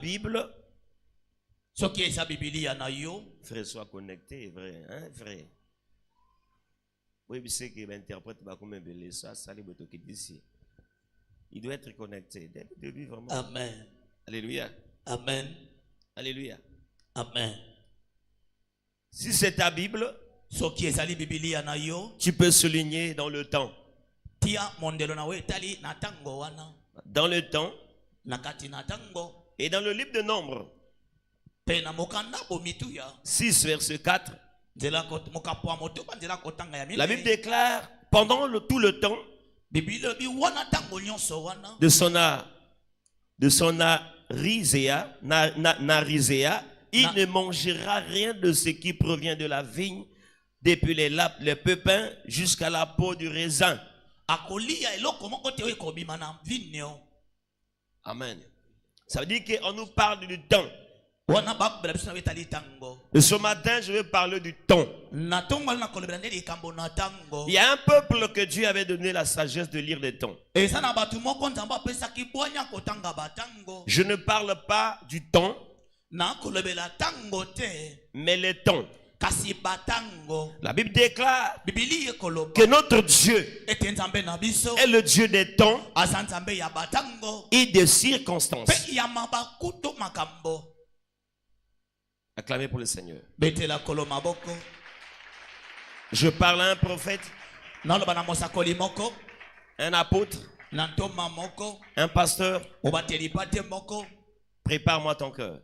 Bible, ce qui est sa Biblia na yo, frère, soit connecté, vrai, hein, vrai. Oui, c'est que l'interprète va comme un belé, ça, ça les bottes qui d'ici. Il doit être connecté. Dès le début, vraiment. Amen. Alléluia. Amen. Alléluia. Amen. Si c'est ta Bible, ce qui est sa Biblia na yo, tu peux souligner dans le temps. tia mondelo na we tali na tango wana. Dans le temps. Nakati na tango. Et dans le livre de Nombres. Pena mokanda bomituya. 6 verset 4. La Bible déclare pendant tout le temps de son narisea, il ne mangera rien de ce qui provient de la vigne, depuis les lappes, les pépins jusqu'à la peau du raisin. Amen. Ça veut dire qu'on nous parle du temps. Et ce matin, je vais parler du temps. Il y a un peuple que Dieu avait donné la sagesse de lire les temps. Je ne parle pas du temps, mais les temps. La Bible déclare que notre Dieu est le Dieu des temps et des circonstances. Acclamez pour le Seigneur. Je parle à un prophète, un apôtre, un pasteur. Prépare-moi ton cœur.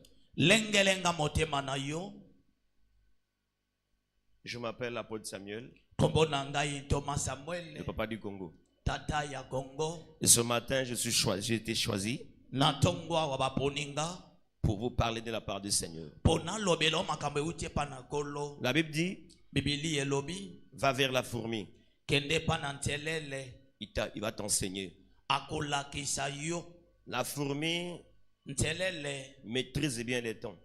Je m'appelle l'apôtre Samuel, le papa du Congo. Et ce matin, j'ai été choisi pour vous parler de la part du Seigneur. La Bible dit, va vers la fourmi. Il va t'enseigner. La fourmi maîtrise bien les temps.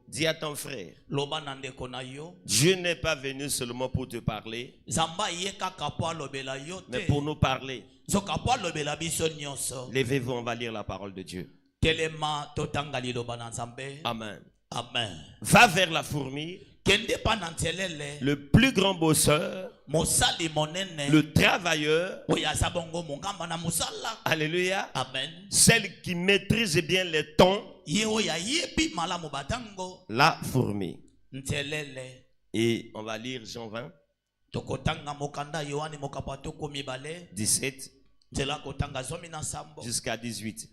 Dis à ton frère, Dieu n'est pas venu seulement pour te parler, mais pour nous parler. Levez-vous, on va lire la parole de Dieu. Amen. Amen. Va vers la fourmi, le plus grand bosseur, le travailleur. Alléluia. Amen. Celle qui maîtrise bien les temps, la fourmi. Et on va lire Jean 20, 17 jusqu'à 18.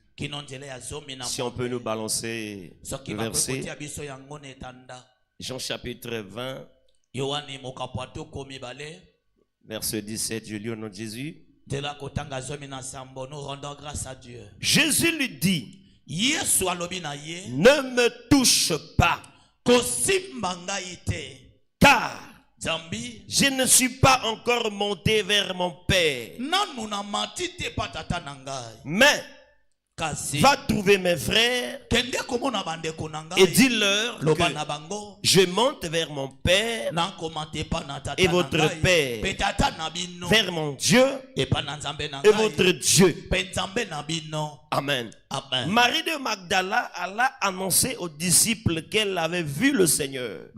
Si on peut nous balancer le verset. Jean chapitre 20, verset 17, je lis au nom de Jésus. Nous rendons grâce à Dieu. Jésus lui dit, ne me touche pas, car je ne suis pas encore monté vers mon Père. Mais va trouver mes frères et dis-leur que je monte vers mon Père et votre Père, vers mon Dieu et votre Dieu. Amen. Amen. Marie de Magdala alla annoncer aux disciples qu'elle avait vu le Seigneur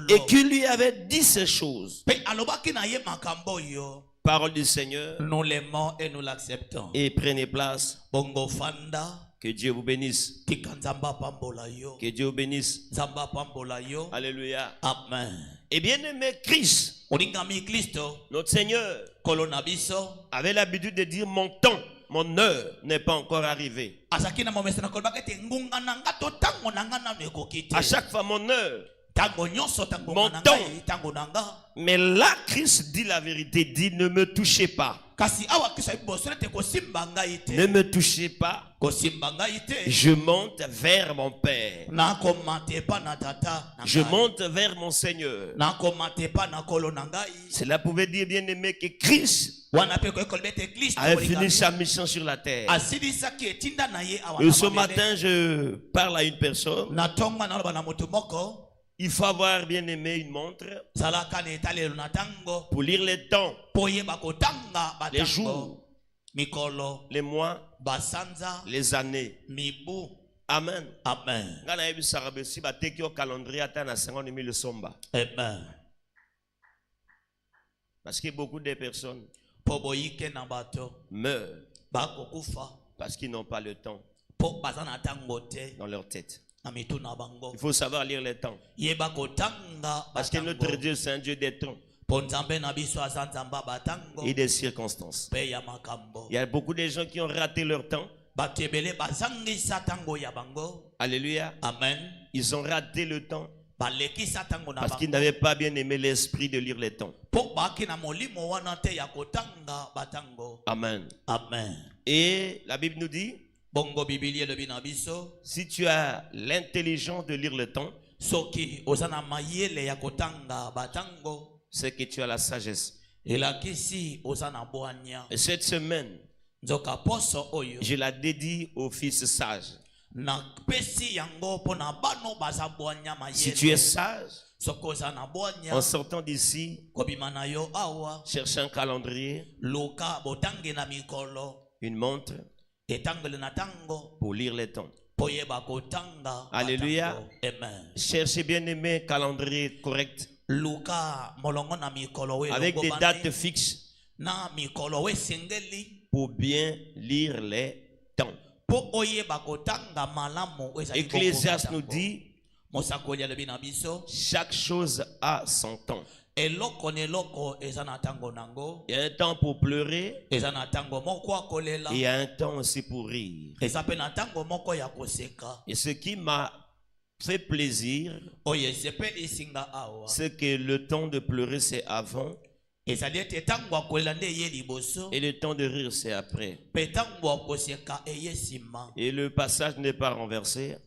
et qu'il lui avait dit ces choses. Parole du Seigneur. Nous l'aimons et nous l'acceptons. Et prenez place. Bongo Fanda. Que Dieu vous bénisse. Que Dieu vous bénisse. Alléluia. Amen. Et bien aimé Christ, notre Seigneur, avait l'habitude de dire mon temps, mon heure n'est pas encore arrivée. À chaque fois mon heure, mon temps. Mais là, Christ dit la vérité, dit ne me touchez pas. Ne me touchez pas. Je monte vers mon Père. Je monte vers mon Seigneur. Cela pouvait dire, bien aimé, que Christ avait fini sa mission sur la terre. Et ce matin, je parle à une personne. Il faut avoir, bien aimé, une montre pour lire les temps, les jours, mikolo, les mois, basanza, les années. mibu. Amen. Amen. Amen. Parce que beaucoup de personnes meurent parce qu'ils n'ont pas le temps dans leur tête. Il faut savoir lire les temps. Parce que notre Dieu, c'est un Dieu des temps et des circonstances. Il y a beaucoup de gens qui ont raté leur temps. Alléluia. Amen. Ils ont raté le temps parce qu'ils n'avaient pas bien aimé l'esprit de lire les temps. Amen. Amen. Et la Bible nous dit, si tu as l'intelligence de lire le temps, c'est que tu as la sagesse. Et cette semaine, je la dédie aux fils sages. Si tu es sage, en sortant d'ici, cherche un calendrier, une montre, pour lire les temps. Alléluia. Cherchez bien aimé un calendrier correct, avec des dates fixes, pour bien lire les temps. Ecclésiaste nous dit, chaque chose a son temps. Il y a un temps pour pleurer, et il y a un temps aussi pour rire. Et ce qui m'a fait plaisir, c'est que le temps de pleurer c'est avant, et le temps de rire c'est après. Et le passage n'est pas renversé.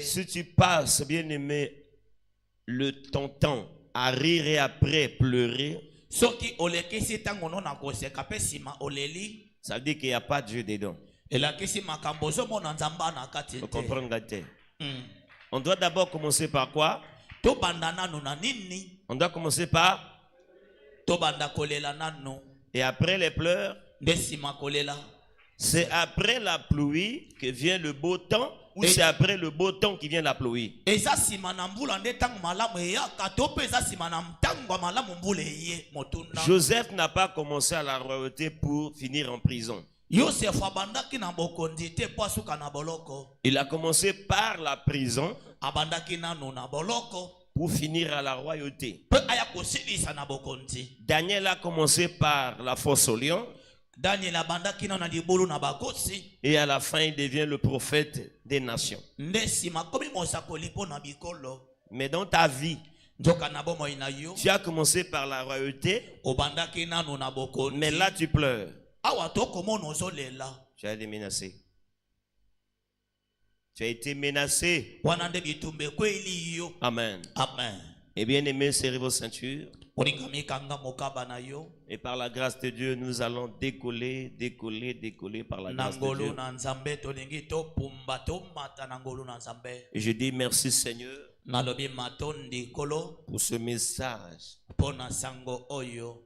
Si tu passes, bien aimé, ton temps à rire et après pleurer, ça veut dire qu'il n'y a pas de Dieu dedans. Vous comprenez? On doit d'abord commencer par quoi? On doit commencer par, et après les pleurs, c'est après la pluie que vient le beau temps, ou c'est après le beau temps qui vient la pluie? Joseph n'a pas commencé à la royauté pour finir en prison. Il a commencé par la prison pour finir à la royauté. Daniel a commencé par la fosse au lion. Et à la fin, il devient le prophète des nations. Mais dans ta vie, tu as commencé par la royauté, mais là tu pleures. Tu as été menacé. Tu as été menacé. Amen. Amen. Et bien aimé, serrez vos ceintures. Et par la grâce de Dieu, nous allons décoller par la grâce de Dieu. Et je dis merci Seigneur pour ce message.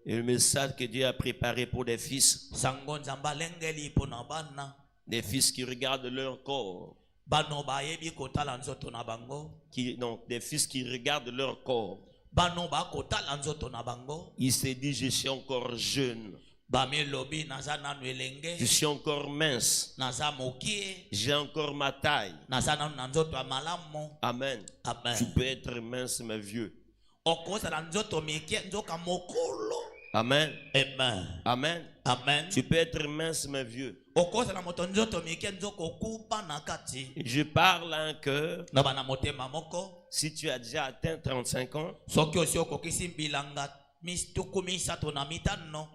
Et le message que Dieu a préparé pour des fils. Des fils qui regardent leur corps. Des fils qui regardent leur corps. Il s'est dit, je suis encore jeune. Je suis encore mince. J'ai encore ma taille. Amen. Tu peux être mince mais vieux. Amen. Amen. Amen. Amen. Tu peux être mince mais vieux. Je parle à un cœur. Si tu as déjà atteint 35 ans,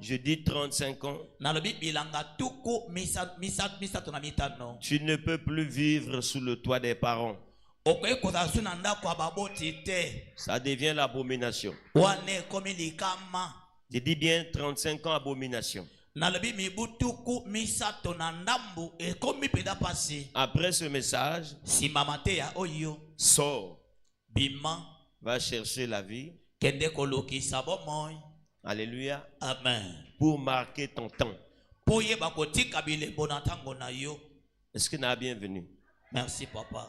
je dis 35 ans, tu ne peux plus vivre sous le toit des parents. Ça devient l'abomination. Je dis bien 35 ans, abomination. Après ce message, sors, va chercher la vie, Alléluia. Amen. Pour marquer ton temps. Est-ce que n'a bienvenue? Merci papa.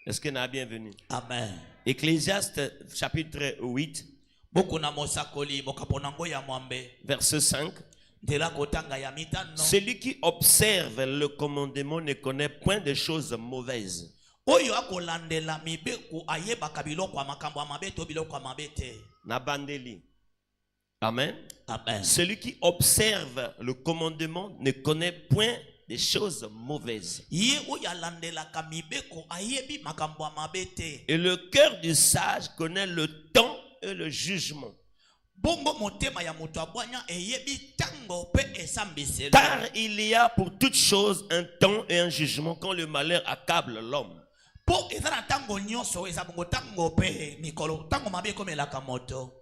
Est-ce que n'a bienvenue? Amen. Ecclésiaste chapitre 8 verset 5. Celui qui observe le commandement ne connaît point de choses mauvaises. Nabandeli. Amen. Amen. Celui qui observe le commandement ne connaît point des choses mauvaises. Et le cœur du sage connaît le temps et le jugement. Car il y a pour toute chose un temps et un jugement quand le malheur accable l'homme.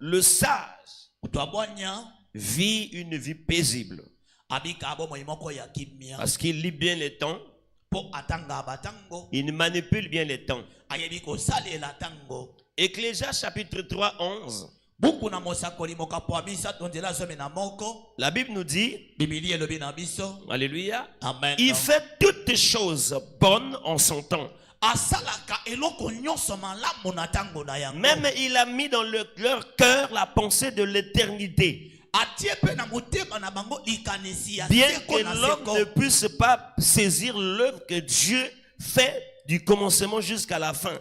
Le sage vit une vie paisible parce qu'il lit bien les temps. Il manipule bien les temps. Ecclésiaste chapitre 3, 11. La Bible nous dit, alléluia, Amen. Il fait toutes choses bonnes en son temps. Même il a mis dans leur cœur la pensée de l'éternité. Bien que l'homme ne puisse pas saisir l'œuvre que Dieu fait du commencement jusqu'à la fin.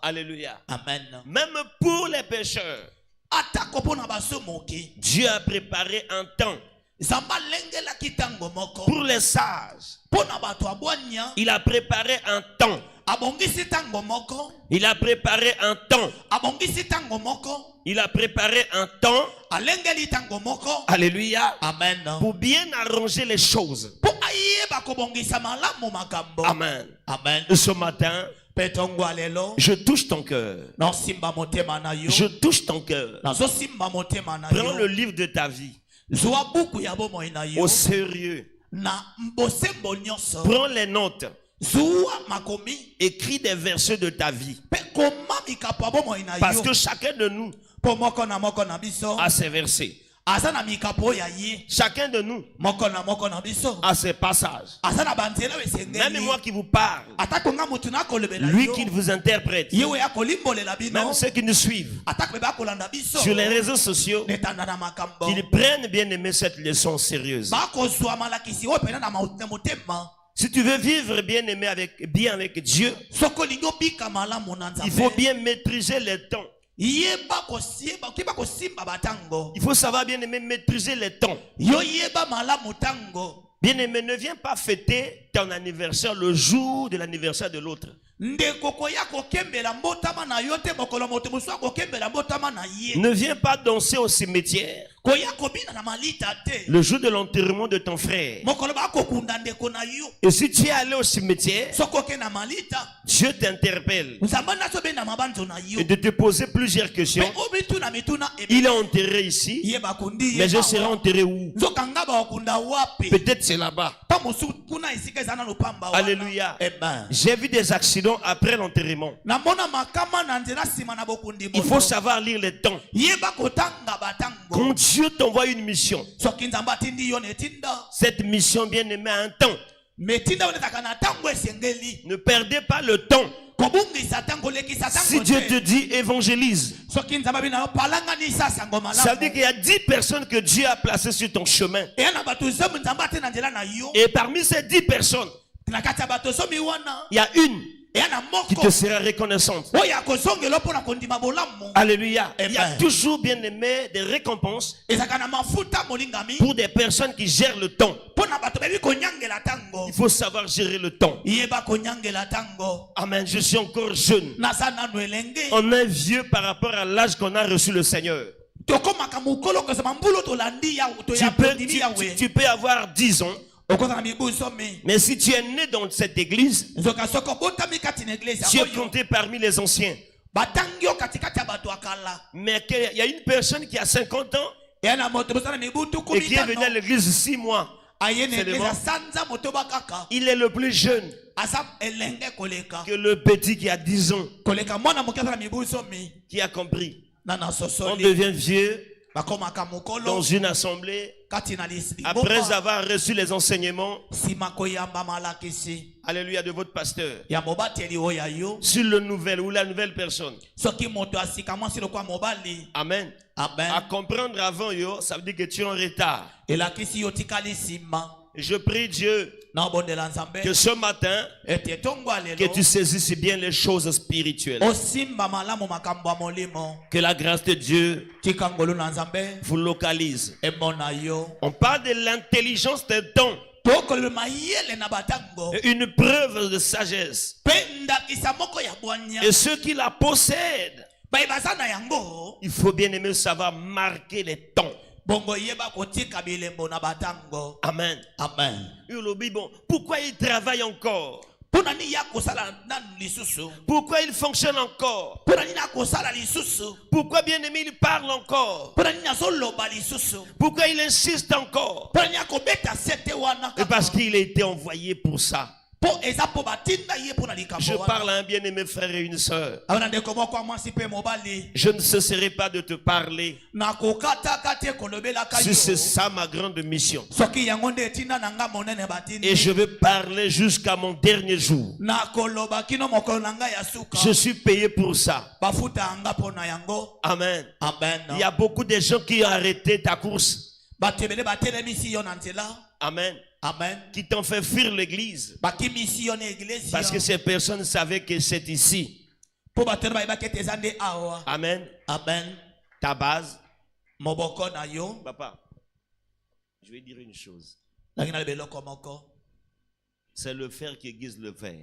Alléluia. Amen. Même pour les pécheurs, Dieu a préparé un temps. Pour les sages, il a préparé un temps. Il a préparé un temps. Il a préparé un temps. Alléluia. Amen. Pour bien arranger les choses. Amen. Amen. Ce matin, je touche ton cœur. Je touche ton cœur. Prends le livre de ta vie au sérieux. Prends les notes. Écris des versets de ta vie. Parce que chacun de nous a ses versets. Chacun de nous a ses passages. Même moi qui vous parle, lui qui vous interprète, même ceux qui nous suivent sur les réseaux sociaux, qu'ils prennent bien aimer cette leçon sérieuse. Si tu veux vivre bien aimé avec Dieu, il faut bien maîtriser les temps. Il faut savoir bien aimer maîtriser les temps. Bien aimé, ne viens pas fêter ton anniversaire le jour de l'anniversaire de l'autre. Ne viens pas danser au cimetière le jour de l'enterrement de ton frère. Et si tu es allé au cimetière, Dieu t'interpelle et de te poser plusieurs questions. Il est enterré ici, mais je serai enterré où? Peut-être c'est là-bas. Alléluia. J'ai vu des accidents après l'enterrement. Il faut savoir lire les temps. Quand Dieu t'envoie une mission, cette mission bien aimée a un temps. Ne perdez pas le temps. Si Dieu te dit évangélise, ça veut dire qu'il y a 10 personnes que Dieu a placées sur ton chemin. Et parmi ces 10 personnes, il y a une qui te sera reconnaissante. Alléluia. Il y a toujours bien aimé des récompenses pour des personnes qui gèrent le temps. Il faut savoir gérer le temps. Amen. Je suis encore jeune. On est vieux par rapport à l'âge qu'on a reçu le Seigneur. Tu peux avoir 10 ans. Mais si tu es né dans cette église, tu es compté parmi les anciens. Mais il y a une personne qui a 50 ans et qui est venue à l'église 6 mois. Il est le plus jeune que le petit qui a 10 ans, qui a compris. On devient vieux dans une assemblée après avoir reçu les enseignements, alléluia, de votre pasteur sur le nouvel ou la nouvelle personne. Amen. À comprendre avant, ça veut dire que tu es en retard. Je prie Dieu que ce matin, que tu saisisses bien les choses spirituelles. Que la grâce de Dieu vous localise. On parle de l'intelligence des dons. Une preuve de sagesse. Et ceux qui la possèdent, il faut bien aimer savoir marquer les temps. Amen. Amen. Bon, pourquoi il travaille encore? Pourquoi il fonctionne encore? Pourquoi bien aimé il parle encore? Pourquoi il insiste encore? Et parce qu'il a été envoyé pour ça. Je parle à un bien-aimé frère et une sœur. Je ne cesserai pas de te parler. Si c'est ça ma grande mission. Et je vais parler jusqu'à mon dernier jour. Je suis payé pour ça. Amen. Il y a beaucoup de gens qui ont arrêté ta course. Amen. Amen. Qui t'ont fait fuir l'église. Parce que ces personnes savaient que c'est ici. Amen. Amen. Ta base. Papa, je vais dire une chose. C'est le fer qui aiguise le fer.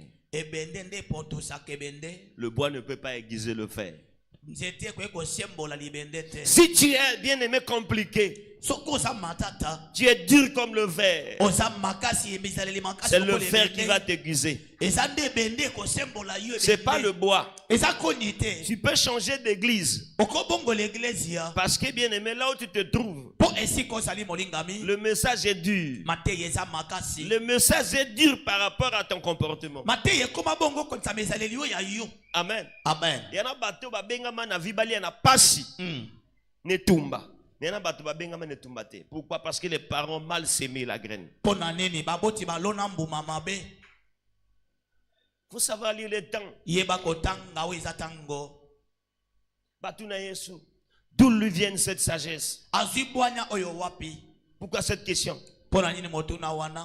Le bois ne peut pas aiguiser le fer. Si tu es bien aimé compliqué, tu es dur comme le fer, c'est le fer qui va t'aiguiser. C'est pas le bois. Tu peux changer d'église. Parce que bien aimé, là où tu te trouves, le message est dur. Le message est dur par rapport à ton comportement. Amen. Amen. Pourquoi? Parce que les parents ont mal sémé la graine. Il faut savoir lire les temps. D'où lui vient cette sagesse? Pourquoi cette question?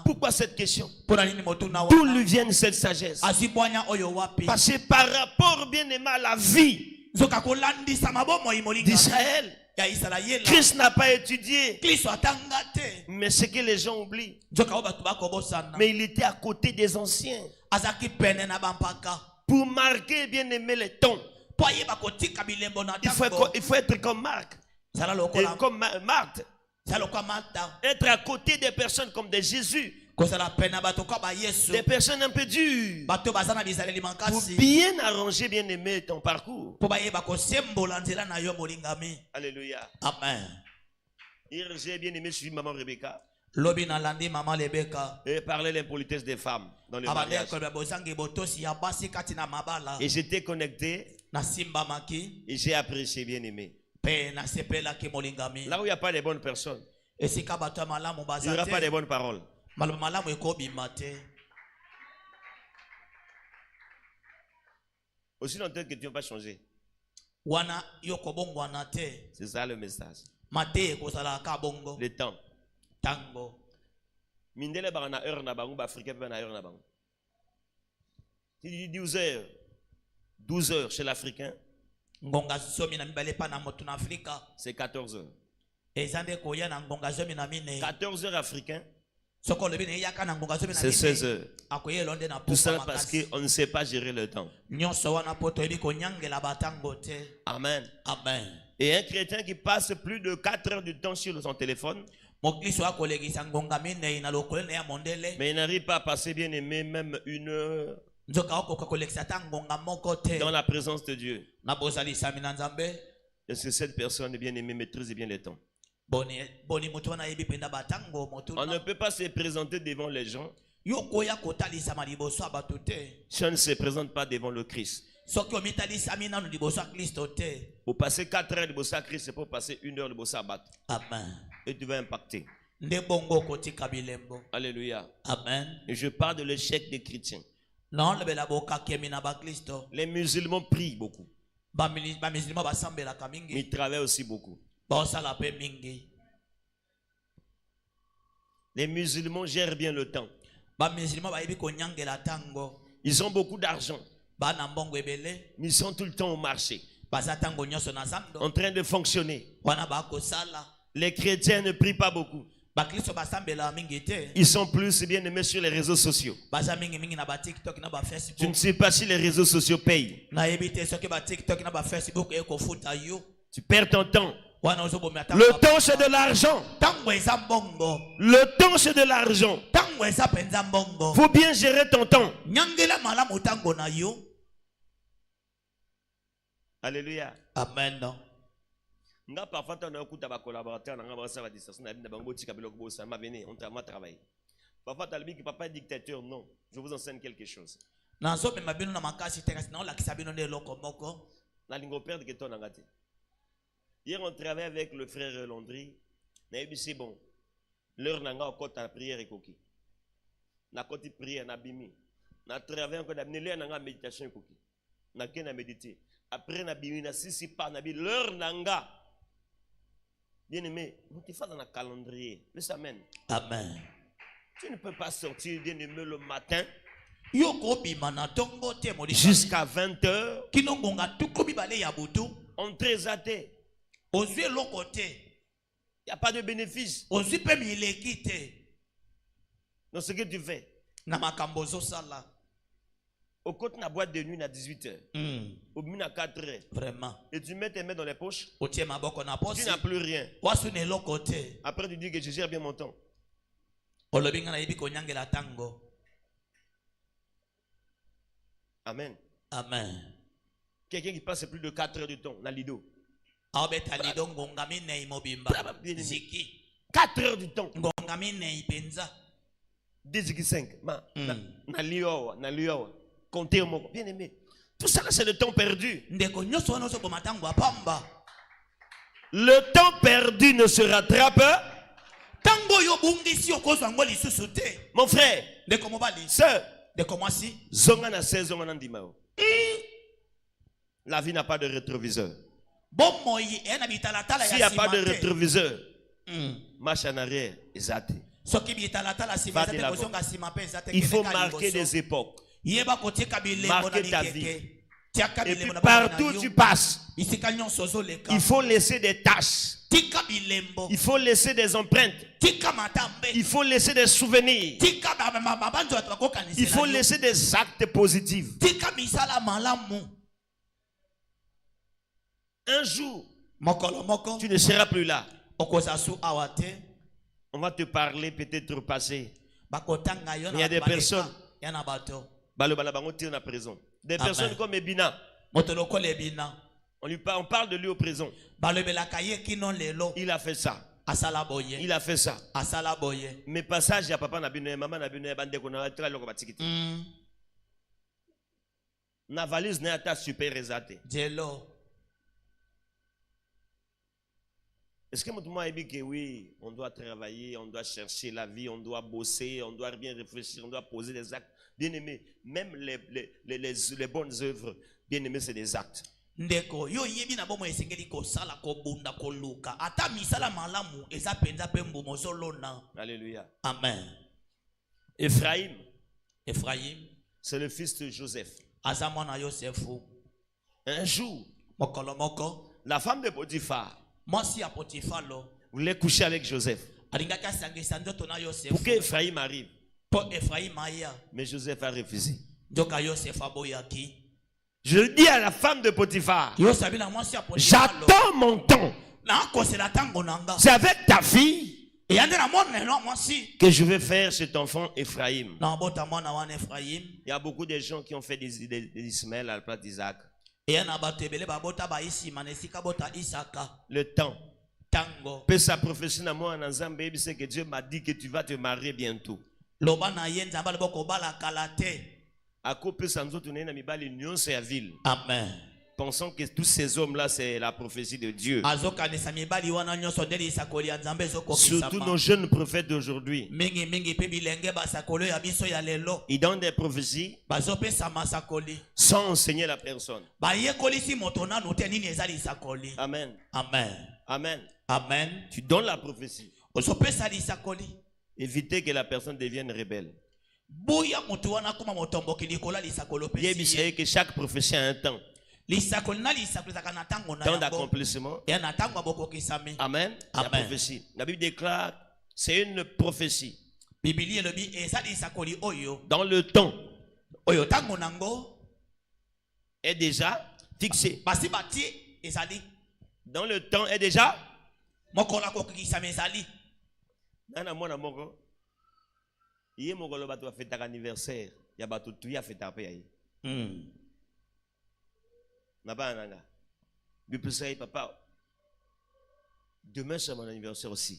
Pourquoi cette question? D'où lui vient cette sagesse? Parce que par rapport bien aimé à la vie d'Israël, Christ n'a pas étudié. Mais ce que les gens oublient, mais il était à côté des anciens pour marquer bien aimé les temps. Il faut être comme Marc et comme Marthe. Être à côté des personnes comme des Jésus. Des personnes un peu dures. Pour bien arranger, bien aimé, ton parcours. Alléluia. Amen. Hier, j'ai bien aimé suivre maman Rebecca. Et parler de l'impolitesse des femmes dans le mariage. Et j'étais connecté. Et j'ai apprécié, bien aimé. Là où il n'y a pas de bonnes personnes, il n'y aura pas de bonnes paroles. Aussi longtemps que tu n'as pas changé. C'est ça le message. Le temps. Mindele bana heure na bango, Africain bana heure na bango. Tu dis 12 heures. 12 heures chez l'Africain. C'est 14 heures. 14 heures africain. C'est 16 heures. Tout ça parce qu'on ne sait pas gérer le temps. Amen. Amen. Et un chrétien qui passe plus de 4 heures du temps sur son téléphone, mais il n'arrive pas à passer, bien aimé, même 1 heure dans la présence de Dieu. Est-ce que cette personne, bien aimée, maîtrise bien le temps? On ne peut pas se présenter devant les gens si on ne se présente pas devant le Christ. Pour passer 4 heures de bosser à Christ, c'est pour passer 1 heure de bosser à battre. Amen. Et tu vas impacter. Alléluia. Amen. Et je parle de l'échec des chrétiens. Les musulmans prient beaucoup. Ils travaillent aussi beaucoup. Les musulmans gèrent bien le temps. Ils ont beaucoup d'argent. Mais ils sont tout le temps au marché, en train de fonctionner. Les chrétiens ne prient pas beaucoup. Ils sont plus bien aimés sur les réseaux sociaux. Tu ne sais pas si les réseaux sociaux payent. Tu perds ton temps. Le temps c'est de l'argent. Le temps c'est de l'argent. Faut bien gérer ton temps. Alléluia. Amen. Nga parfois on a écouté ba collaborateur na nga ça va dire ça na bango tika biloko bo ça m'a venu on va travailler. Parfois tu as dit que papa est dictateur, non, je vous enseigne quelque chose. Na lingo perdre que ton ngati. Hier on travaillait avec le frère Landry, na dit c'est bon. L'heure na nga encore ta prière ekoki. Na koti prière na bimi. Na travailler encore d'amener l'heure na nga méditation ekoki. Na kena méditer. Après na bimi na sisi pa na bi l'heure na nga. Bien aimé, vous te faites dans le calendrier. Laisse amen. Amen. Tu ne peux pas sortir, bien aimé, le matin jusqu'à 20h. On te zaté. Il n'y a pas de bénéfice. Dans ce que tu fais. Au côté de la boîte de nuit à 18h. Au milieu à 4h. Vraiment. Et tu mets tes mains dans les poches. Tu n'as plus rien. Après tu dis que je gère bien mon temps. Amen. Amen. Quelqu'un qui passe plus de 4 heures de temps dans Lido. 4 heures du temps. 2,5. Na Lio. Comptez mon bien aimé. Tout ça c'est le temps perdu. Le temps perdu ne se rattrape. Mon frère, sœur, la vie n'a pas de rétroviseur. S'il n'y a pas de rétroviseur, marche en arrière, exact. Il faut marquer des époques. Marquer ta vie. Et puis partout où tu passes, il faut laisser des taches. Il faut laisser des empreintes. Il faut laisser des souvenirs. Il faut laisser des actes positifs. Un jour, tu ne seras plus là. On va te parler peut-être au passé. Il y a des personnes. En prison. Des personnes comme Ebina. On parle de lui au présent. Il a fait ça. Il a fait ça. Mais passage, il y a papa Nabine, maman Nabine, na valise n'est pas super résaté. Est-ce que moi dit que oui, on doit travailler, on doit chercher la vie, on doit bosser, on doit bien réfléchir, on doit poser des actes. Bien aimé, même les bonnes œuvres, bien aimé, c'est des actes. Alléluia. Amen. Ephraim, c'est le fils de Joseph. Un jour, la femme de Potiphar voulait coucher avec Joseph. Pour que Ephraim arrive. Mais Joseph a refusé. Je dis à la femme de Potiphar, j'attends mon temps. C'est avec ta fille que je vais faire cet enfant Ephraim. Il y a beaucoup de gens qui ont fait des Ismaël à la place d'Isaac. Le temps. Puis sa prophétie na moi en Zambie, c'est que Dieu m'a dit que tu vas te marier bientôt. À cause de nous na mibali union c'est la ville. Amen. Pensons que tous ces hommes-là, c'est la prophétie de Dieu. Surtout nos jeunes prophètes d'aujourd'hui. Ils donnent des prophéties sans enseigner la personne. Amen. Amen. Amen. Amen. Tu donnes la prophétie. Éviter que la personne devienne rebelle. Il y a que chaque prophétie a un temps. Temps d'accomplissement. Amen. La prophétie. La Bible déclare, c'est une prophétie. Dans le temps est déjà fixé. Dans le temps est déjà. Il y a un fête d'anniversaire. Il y a un fête d'anniversaire. Papa, demain c'est mon anniversaire aussi.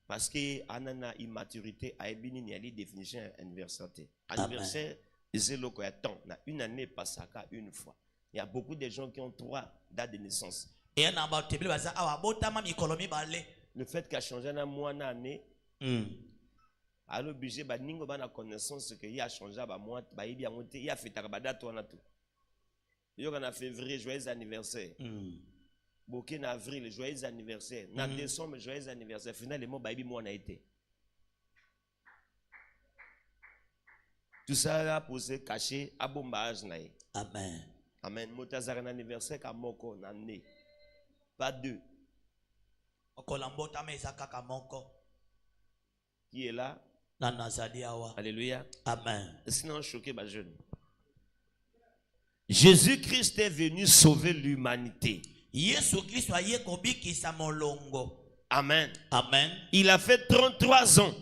Parce que anana immaturité a une définition anniversaire. Anniversaire, c'est le temps. Une année passe à une fois. Il y a beaucoup de gens qui ont 3 dates de naissance. Le fait qu'a changé un mois une année. À l'obligé, ningo ba na connaissance que il a changé ba mois, ba il a fait tabada toi na tout. Il y a en février joyeux anniversaire. Boké en avril joyeux anniversaire. En décembre joyeux anniversaire. Finalement ba ibi mois na été. Tout ça a posé caché à bombage na. Amen. Amen. Motazar un anniversaire ka moko na né. Pas 2. Okolambota meza kaka moko. Qui est là? Alléluia. Amen. Sinon, choqué, ma jeune. Jésus-Christ est venu sauver l'humanité. Amen. Amen. Il a fait 33 ans.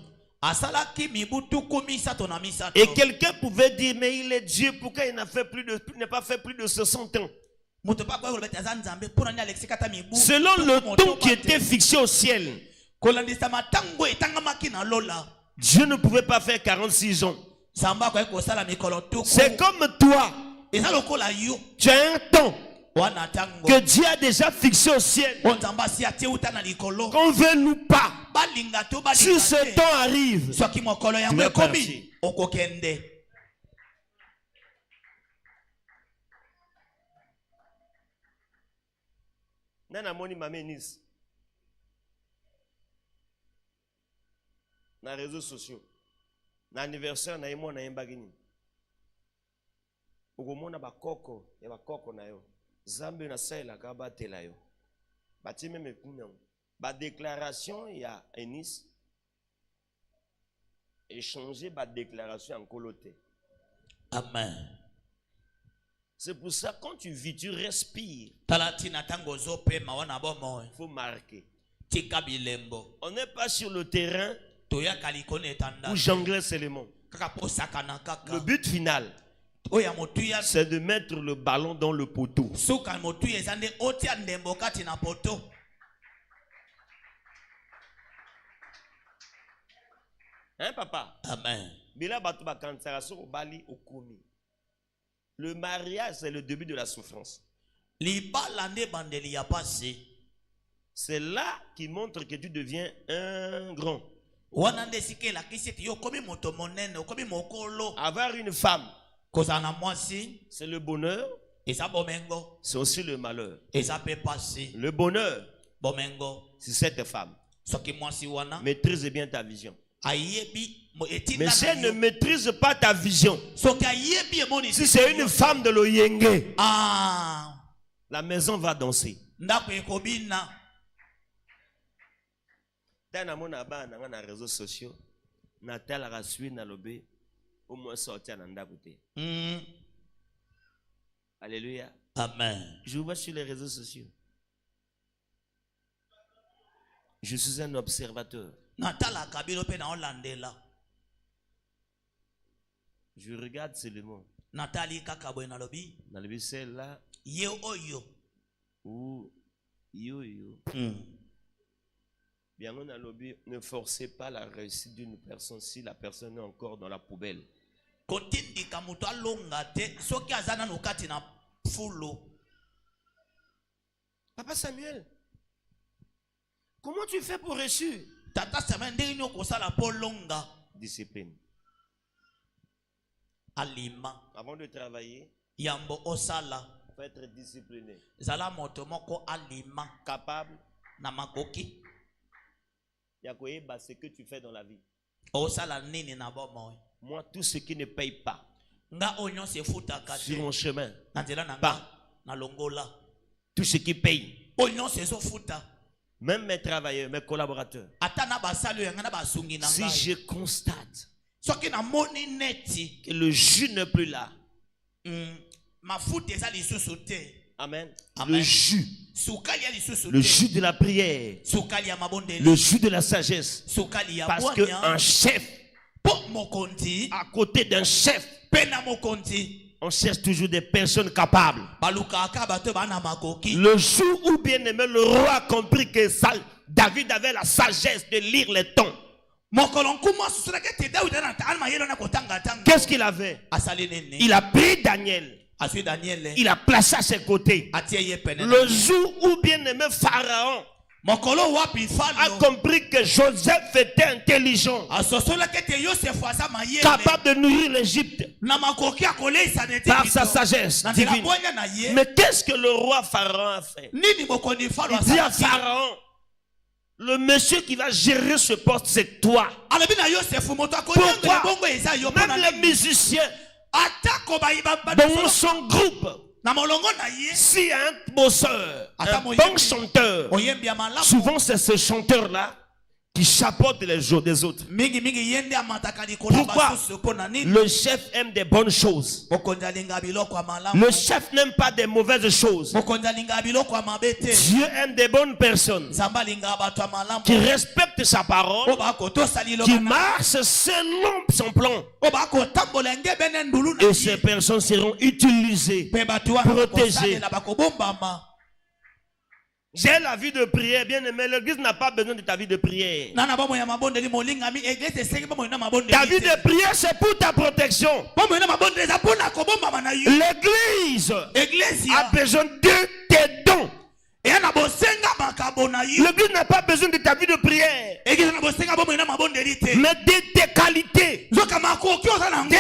Et quelqu'un pouvait dire, mais il est Dieu, pourquoi il n'a pas fait plus de 60 ans? Selon le temps qui était fixé au ciel, Dieu ne pouvait pas faire 46 ans. C'est comme toi. Tu as un temps que Dieu a déjà fixé au ciel. Qu'on veut ou pas. Si ce temps arrive, tu es parti. Nana moni mamenis. Dans les réseaux sociaux. Dans l'anniversaire, na imo na yembagini. Ugomona bakoko, ya bakoko na yo. Zambe na saila ka batela yo. Bati meme kuna. Ba déclaration ya Enis. Échanger ba déclaration en coloté. Amen. C'est pour ça quand tu vis, tu respires. Il faut marquer. On n'est pas sur le terrain où jongler seulement. Le but final, c'est de mettre le ballon dans le poteau. Hein, papa? Amen. Le mariage, c'est le début de la souffrance. C'est là qui montre que tu deviens un grand. Avoir une femme, c'est le bonheur, c'est aussi le malheur. Le bonheur, c'est cette femme. Maîtrise bien ta vision. Mais si elle ne maîtrise pas ta vision, si c'est une femme de l'Oyenge, la maison va danser. Dans les réseaux sociaux, Natal a suivi dans l'obé, au moins sortir dans l'andabouté. Alléluia. Amen. Je vois sur les réseaux sociaux. Je suis un observateur. Je regarde seulement. Dans le celle là où Bien, on a lobby, ne forcez pas la réussite d'une personne si la personne est encore dans la poubelle. Papa Samuel, comment tu fais pour réussir? Discipline. Avant de travailler, il faut être discipliné. Capable. Ce que tu fais dans la vie. Moi, tout ce qui ne paye pas sur mon chemin, pas. Tout ce qui paye, même mes travailleurs, mes collaborateurs, si je constate que le jus n'est plus là, amen. Le jus de la prière, le jus de la sagesse, parce qu'un chef, à côté d'un chef, on cherche toujours des personnes capables. Le jour où, bien aimé, le roi a compris que David avait la sagesse de lire les tons. Qu'est-ce qu'il avait? Il a pris Daniel. Il a placé à ses côtés. Le jour où, bien aimé, Pharaon a compris que Joseph était intelligent, capable de nourrir l'Égypte par sa sagesse divine. Mais qu'est-ce que le roi Pharaon a fait? Il dit à Pharaon, le monsieur qui va gérer ce poste, c'est toi. Pourquoi? Même les musiciens dans son groupe, si un bosseur, un bon chanteur, souvent c'est ce chanteur-là qui chapeaute les jours des autres. Pourquoi? Le chef aime des bonnes choses. Le chef n'aime pas des mauvaises choses. Dieu aime des bonnes personnes qui respectent sa parole, qui marchent selon son plan. Et ces personnes seront utilisées, protégées. J'ai la vie de prière, bien aimé. L'église n'a pas besoin de ta vie de prière. Ta vie de prière, c'est pour ta protection. L'église a besoin de tes dons. L'église n'a pas besoin de ta vie de prière, mais de tes qualités. Dès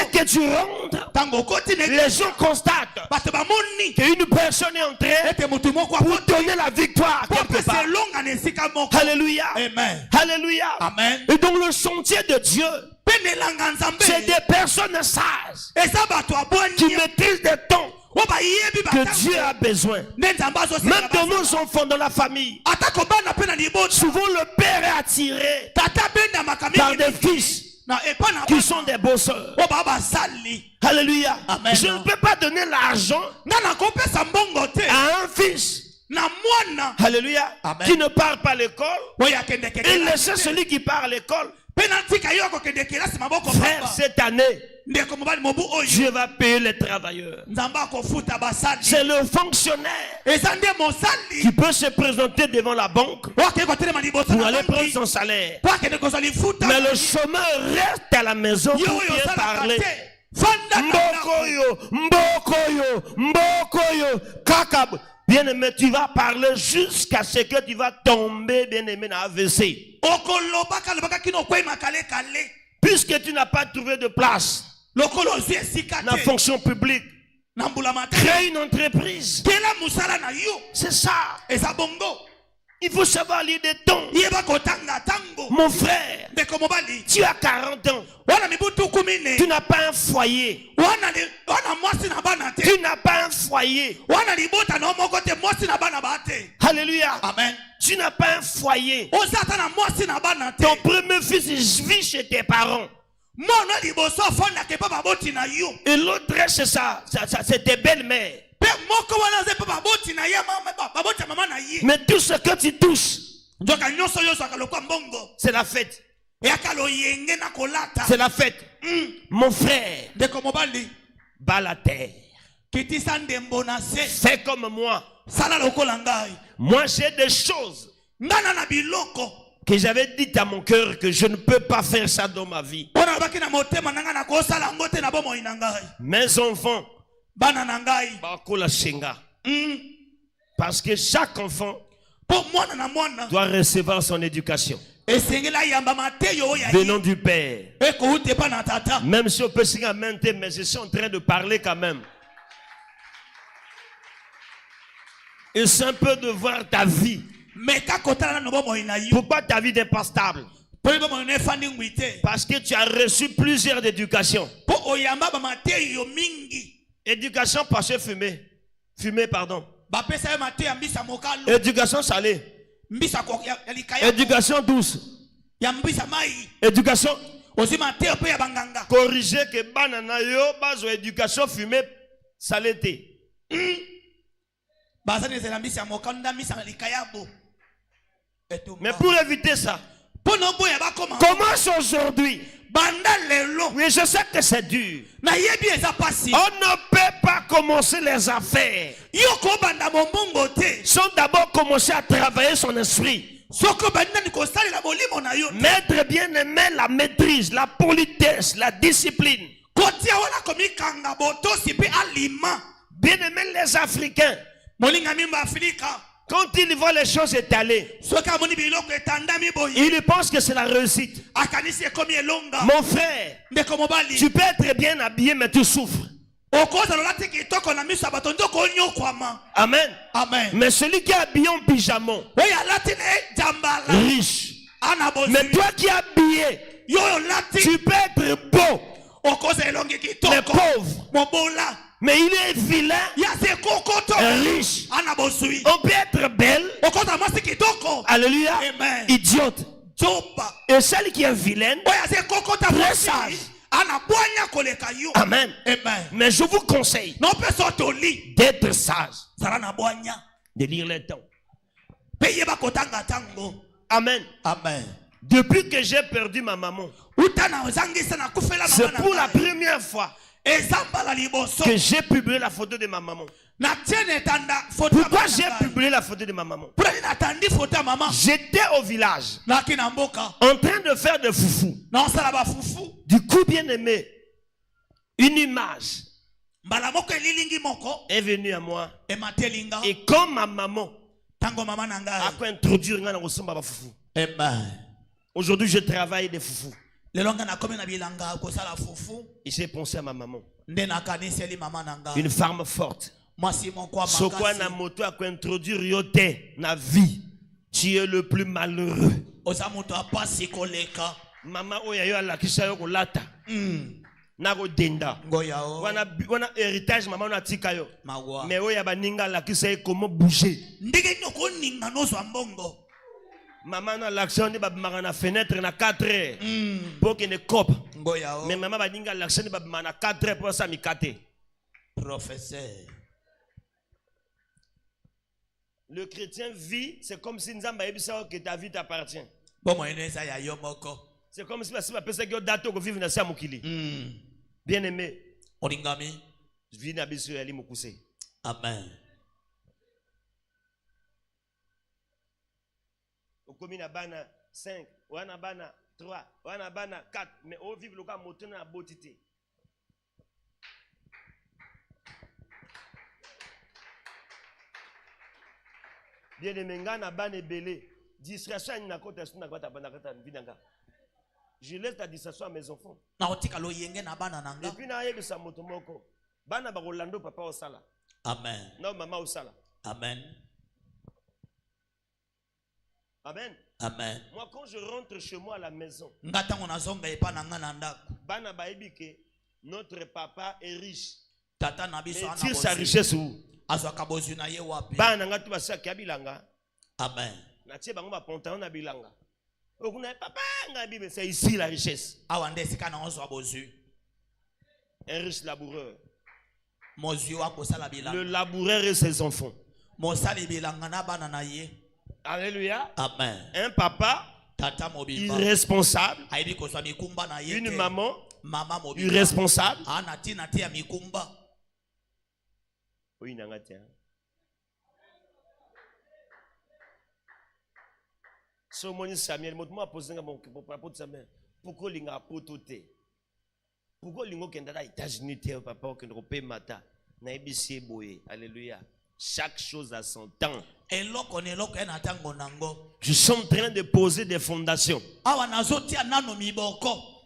que tu rentres, les gens constatent qu'une personne est entrée pour donner la victoire quelque part. Alléluia. Alléluia. Amen. Et donc le chantier de Dieu, c'est des personnes sages qui maîtrisent des dons que Dieu a besoin. Même dans nos enfants, dans la famille, souvent le père est attiré par des fils qui sont des bosseurs. Alléluia. Amen. Je ne peux pas donner l'argent à un fils, alléluia, qui ne part pas à l'école et laisser celui qui part à l'école. Frère, cette année, Dieu va payer les travailleurs. C'est le fonctionnaire qui peut se présenter devant la banque pour aller prendre son salaire. Mais le chômeur reste à la maison pour bien parler. Mbokoyo, kakab. Bien-aimé, tu vas parler jusqu'à ce que tu vas tomber, bien-aimé, dans AVC. Puisque tu n'as pas trouvé de place dans la fonction publique, crée une entreprise. C'est ça. Il faut savoir lire des temps. Mon frère, tu as 40 ans. Tu n'as pas un foyer. Tu n'as pas un foyer. Alléluia. Amen. Tu n'as pas un foyer. Ton premier fils vit chez tes parents. Et l'autre c'est ça, c'est tes belles-mères. Mais tout ce que tu touches, c'est la fête. C'est la fête. Mon frère, bats la terre. Fais comme moi. Moi, j'ai des choses que j'avais dites à mon cœur que je ne peux pas faire ça dans ma vie. Mes enfants, parce que chaque enfant doit recevoir son éducation venant du Père. Même si on peut signer à maintes, mais je suis en train de parler quand même. Et c'est un peu de voir ta vie. Pourquoi ta vie n'est pas stable? Parce que tu as reçu plusieurs éducations. Éducation passée fumée. Fumée, pardon. Éducation salée. Éducation douce. Éducation corriger que banana yo bazo éducation fumée salée. Mais pour éviter ça, commence aujourd'hui. Oui, je sais que c'est dur. On ne peut pas commencer les affaires sans d'abord commencer à travailler son esprit. Maître bien-aimé, la maîtrise, la politesse, la discipline. Bien-aimé, les Africains, quand ils voient les choses étalées, ils pensent que c'est la réussite. Mon frère, tu peux être bien habillé, mais tu souffres. Amen. Amen. Mais celui qui est habillé en pyjama, riche. Mais toi qui es habillé, tu peux être beau, mais pauvre. Mais il est vilain, riche. On peut être belle, alléluia, idiote. Et celle qui est vilaine, très sage. Amen. Mais je vous conseille d'être sage, de lire les temps. Amen. Amen. Depuis que j'ai perdu ma maman, c'est pour la première fois que j'ai publié la photo de ma maman. Pourquoi j'ai publié la photo de ma maman? J'étais au village en train de faire de foufou. Du coup, bien aimé, une image est venue à moi. Et comme ma maman a introduire dans le foufou. Aujourd'hui, je travaille des foufous. Il s'est pensé à ma maman. Une femme forte. Sokwa na moto a introduire yote na vie. Tu es le plus malheureux. Maman oya yo la kisha yo kolata. Na go denda. Wana héritage maman na tika yo. Mais oya baninga la kisha comment bouger. Maman na l'action de babimaka na fenêtre na 4 heures pour qu'il ne cope. Mais maman baninga l'action de babimaka na 4 heures pour ça mikate. Professeur. Le chrétien vit, c'est comme si Nzamba ebisa que ta vie t'appartient. C'est comme si la personne qui dato ko vivre na sa mokili. Bien aimé. Oringami. Vie na biso yali mokuse. Amen. Comme na bana 5, wana bana 3, wana bana 4, mais on vit le cas moto na botité. Bien aimé ngana bana belé, distraction na kota suna kota bana kota vinanga. Je laisse ta distraction à mes enfants. Na otika lo yenge na bana nanga. Et puis na yebisa moto moko. Bana ba Rolando papa au sala. Amen. Na maman au sala. Amen. Amen. Amen. Moi, quand je rentre chez moi à la maison, bana baebi ke notre papa est riche. Tata na biso ana tire sa richesse où? Azwaka bozu na ye wapi? Bana ngatu basa kabilanga. Amen. Na tie bango ba pantalon na bilanga. Okuna papa ngabi c'est ici la richesse. Awande sika na onzo bozu. Un riche laboureur. Le laboureur et ses enfants. Alléluia. Amen. Un papa irresponsable. Une maman irresponsable. Oui, Somoni Samuel, moi posé mon papa Samuel. Pourquoi il a pototé? Pourquoi il a kenda aux États-Unis papa que nous paye mata? Na ebisi boye. Alléluia. Chaque chose a son temps. Je suis en train de poser des fondations.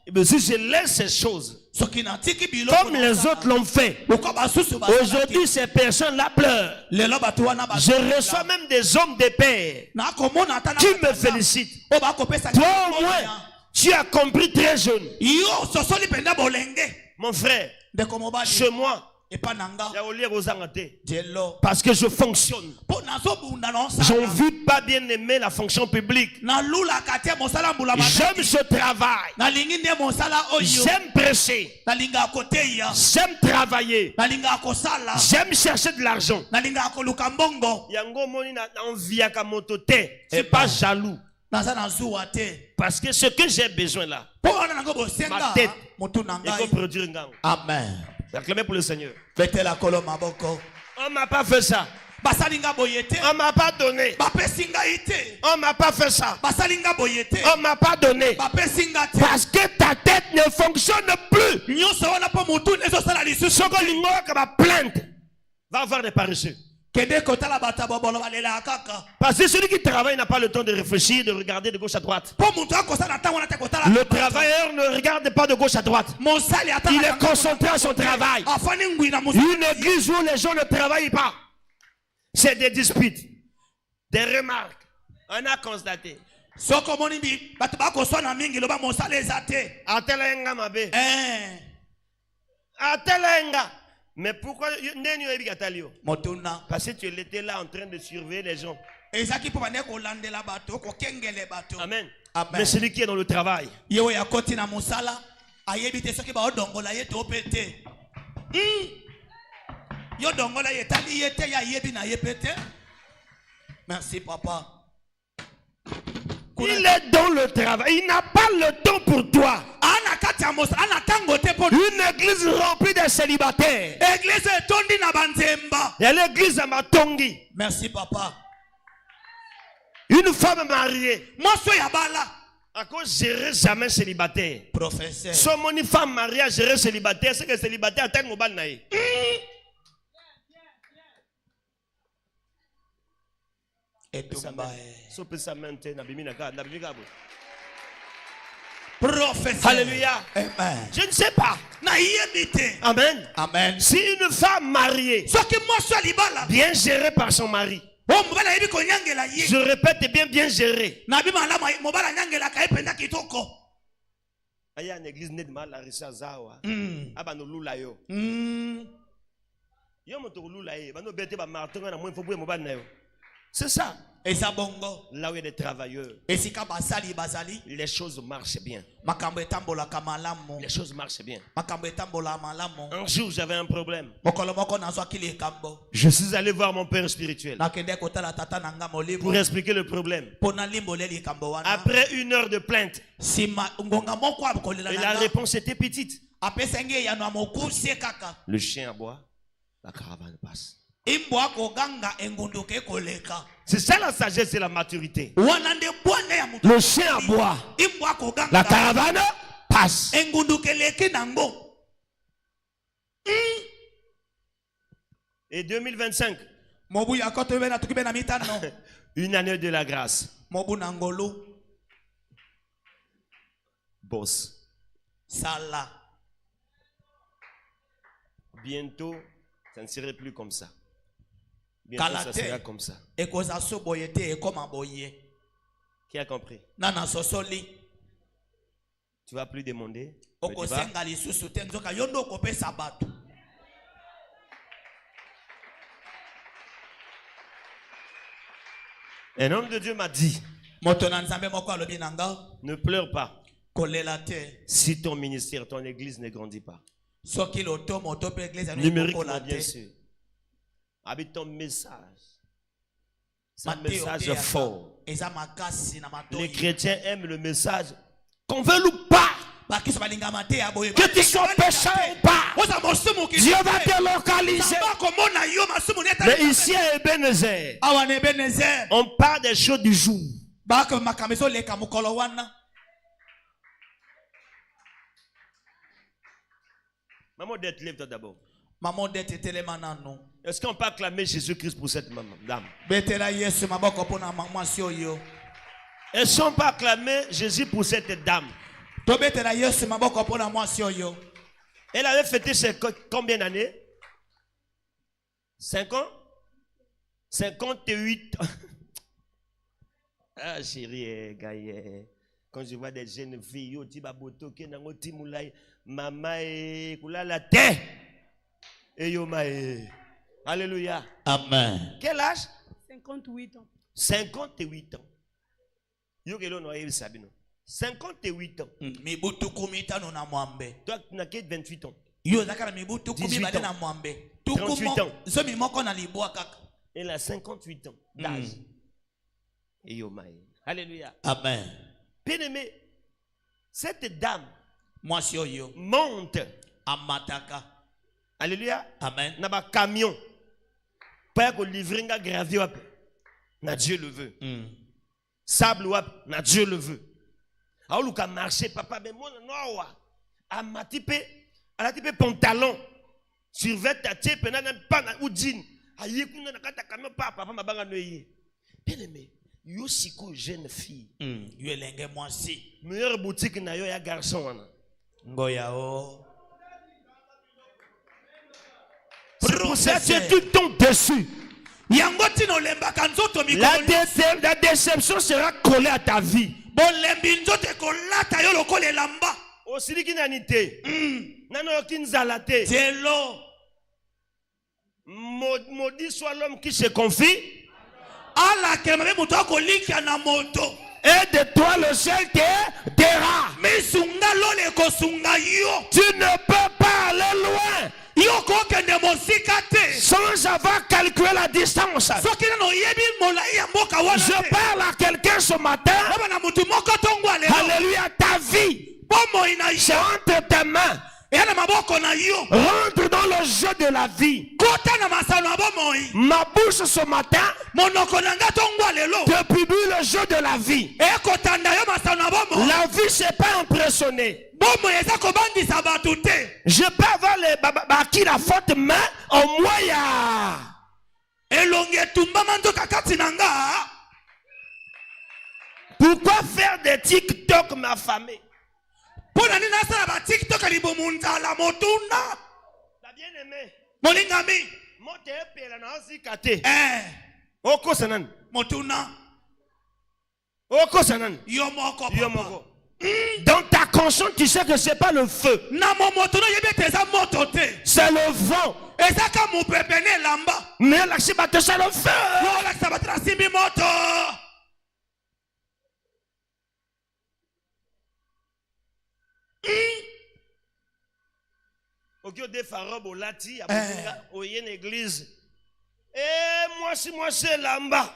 Et bien si je laisse ces choses comme les autres l'ont fait, aujourd'hui ces personnes-là pleurent. Je reçois même des hommes de paix qui me félicitent. Toi au moins, tu as compris très jeune. Mon frère, chez moi, parce que je fonctionne. J'envie pas bien aimer la fonction publique. J'aime ce travail. J'aime prêcher. J'aime travailler. J'aime chercher de l'argent. Je suis pas jaloux. Parce que ce que j'ai besoin là, ma tête, il faut produire un gang. Amen. Acclamez pour le Seigneur. On m'a pas fait ça. On m'a pas donné. On m'a pas fait ça. On m'a pas donné. Parce que ta tête ne fonctionne plus. Ce que ma plainte va avoir des paresseux. Parce que celui qui travaille n'a pas le temps de réfléchir, de regarder de gauche à droite. Le travailleur ne regarde pas de gauche à droite. Il est concentré à son travail. Une église où les gens ne travaillent pas, c'est des disputes, des remarques. On a constaté. Mais pourquoi parce que tu étais là en train de surveiller les gens. Amen. Mais celui qui est dans le travail, merci papa. Il est dans le travail. Il n'a pas le temps pour toi. Une église remplie de célibataires. Il y a l'église à Matongi. Merci papa. Une femme mariée. À cause je gérer jamais célibataire. Professeur. Si une femme mariée à gérer célibataire, c'est que célibataire atteint mon bal naï. Et tout Professeur. Alléluia. Amen. Je ne sais pas. Amen. Amen. Si une femme mariée, bien gérée par son mari, je répète bien gérée. Il y a une église née de mal à Rissazawa. Abanolula yo. C'est ça. Là où il y a des travailleurs, les choses marchent bien. Les choses marchent bien. Un jour, j'avais un problème. Je suis allé voir mon père spirituel pour expliquer le problème. Après 1 heure de plainte, et la réponse était petite. Le chien aboie, la caravane passe. C'est ça la sagesse et la maturité. Le chien aboie, la caravane passe. Et 2025, une année de la grâce. Boss. Sala. Bientôt, ça ne serait plus comme ça. Bientôt, ça sera comme ça. Qui a compris? Tu vas plus demander. Un homme de Dieu m'a dit, ne pleure pas si ton ministère, ton église ne grandit pas. Numériquement, bien sûr. Avec ton message. C'est un message fort. Les chrétiens aiment le message. Qu'on veut ou pas. Que tu sois pécheur ou pas. Dieu va te localiser. Mais ici à Ebenezer, on parle des choses du jour. Baka makamezo leka mukolo wana. Maman d'être, lève-toi d'abord. Maman d'être télémana non. Est-ce qu'on peut acclamer Jésus-Christ pour cette maman, dame? Betela Yesu maboko pona maman yo. Est-ce qu'on peut acclamer Jésus pour cette dame? To betela Yesu maboko pona mwasi yo. Elle avait fêté ses combien d'années? 5 ans? 58 ans. Ah chérie, gaïe. Quand je vois des jeunes filles, yo tibaboto ke nango timulai, mama e kula la terre. Et yo mae. Alléluia. Amen. Quel âge? 58 ans. 58 ans. Yo ke lo no yebi sabino. 58 ans. Mibutu kumita no na mwambe. Toi tu n'as que 28 ans. Yo zakara mibutu kumita na mwambe. 38 ans. Zo mi moko na libwa kaka. Elle a 58 ans d'âge. Et yo mae. Alléluia. Amen. Bien-aimé, cette dame Mwasi yo monte amataka. Alléluia. Amen. N'a pas camion. Pas que livrer un gravier wap. Na Dieu le veut. Sable wap. Na Dieu le veut. A ou ka marcher papa ben mon non wa. A matipé pantalon. Survêt ta tchepe na pas na ou jean. A yekuna na kata camion papa mabanga noyé. Bien aimé. Yo siko jeune fille. Yo elenge mwasi. Meilleure boutique na yo ya garçon wana. Ngoya o. Pour ça c'est tout ton dessus. La déception sera collée à ta vie. Aussi qui n'a ni té. Nano qui zalate. Maudit soit l'homme qui se confie. Et de toi le ciel t'aidera. Tu ne peux pas aller loin sans avoir calculé la distance. Je parle à quelqu'un ce matin. Alléluia, ta vie c'est entre tes mains. Rentre dans le jeu de la vie. Ma bouche ce matin te publie le jeu de la vie. La vie c'est pas impressionné. Je peux avoir qui la faute main en moyen. Pourquoi faire des TikTok ma famille? La bien-aimée. Dans ta conscience, tu sais que c'est pas le feu. C'est le vent. Mais là, c'est le feu. Ok, des pharaons au lati, au yen église. Et moi c'est lamba.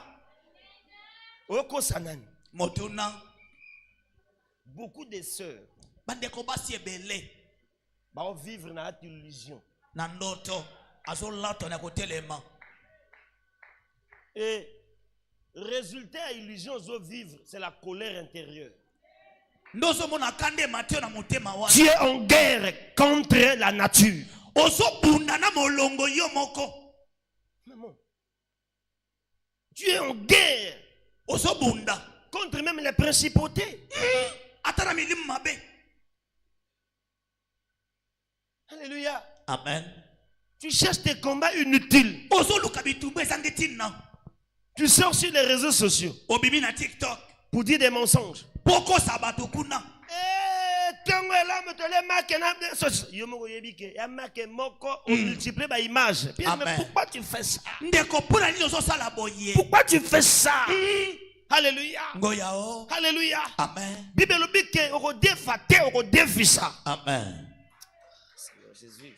Oko sanan. Motuna. Beaucoup de sœurs. Bandeko basi ebele. Ba vivre na illusion. Na ndoto. Azolato na kotelema. Et résultat à illusion zo vivre, c'est la colère intérieure. Tu es en guerre contre la nature. Maman, tu es en guerre contre même les principautés. Alléluia. Amen. Tu cherches tes combats inutiles. Tu sors sur les réseaux sociaux pour dire des mensonges. Mais pourquoi tu fais ça? Pourquoi tu fais ça? Alléluia. Alléluia. Amen. Bible dit que on défaté, on défisa. Amen. Seigneur Jésus.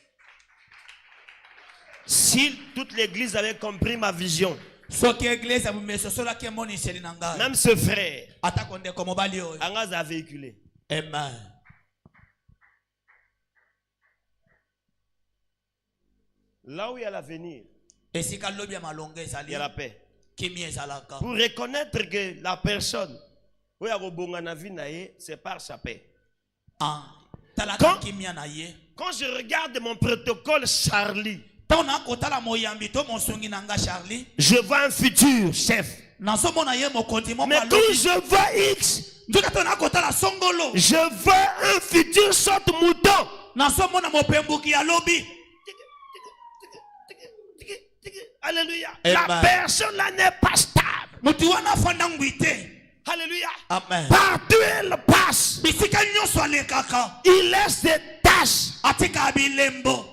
Si toute l'église avait compris ma vision, même ce frère, Angaz a véhiculé. Amen. Là où il y a l'avenir, il y a la paix. Pour reconnaître que la personne, c'est par sa paix. Quand je regarde mon protocole Charlie, je vois un futur chef. Mais quand je vois X, je vois un futur sorte mouton. Alléluia. La personne là n'est pas stable. Alléluia. Amen. Partout elle passe, il laisse des tâches.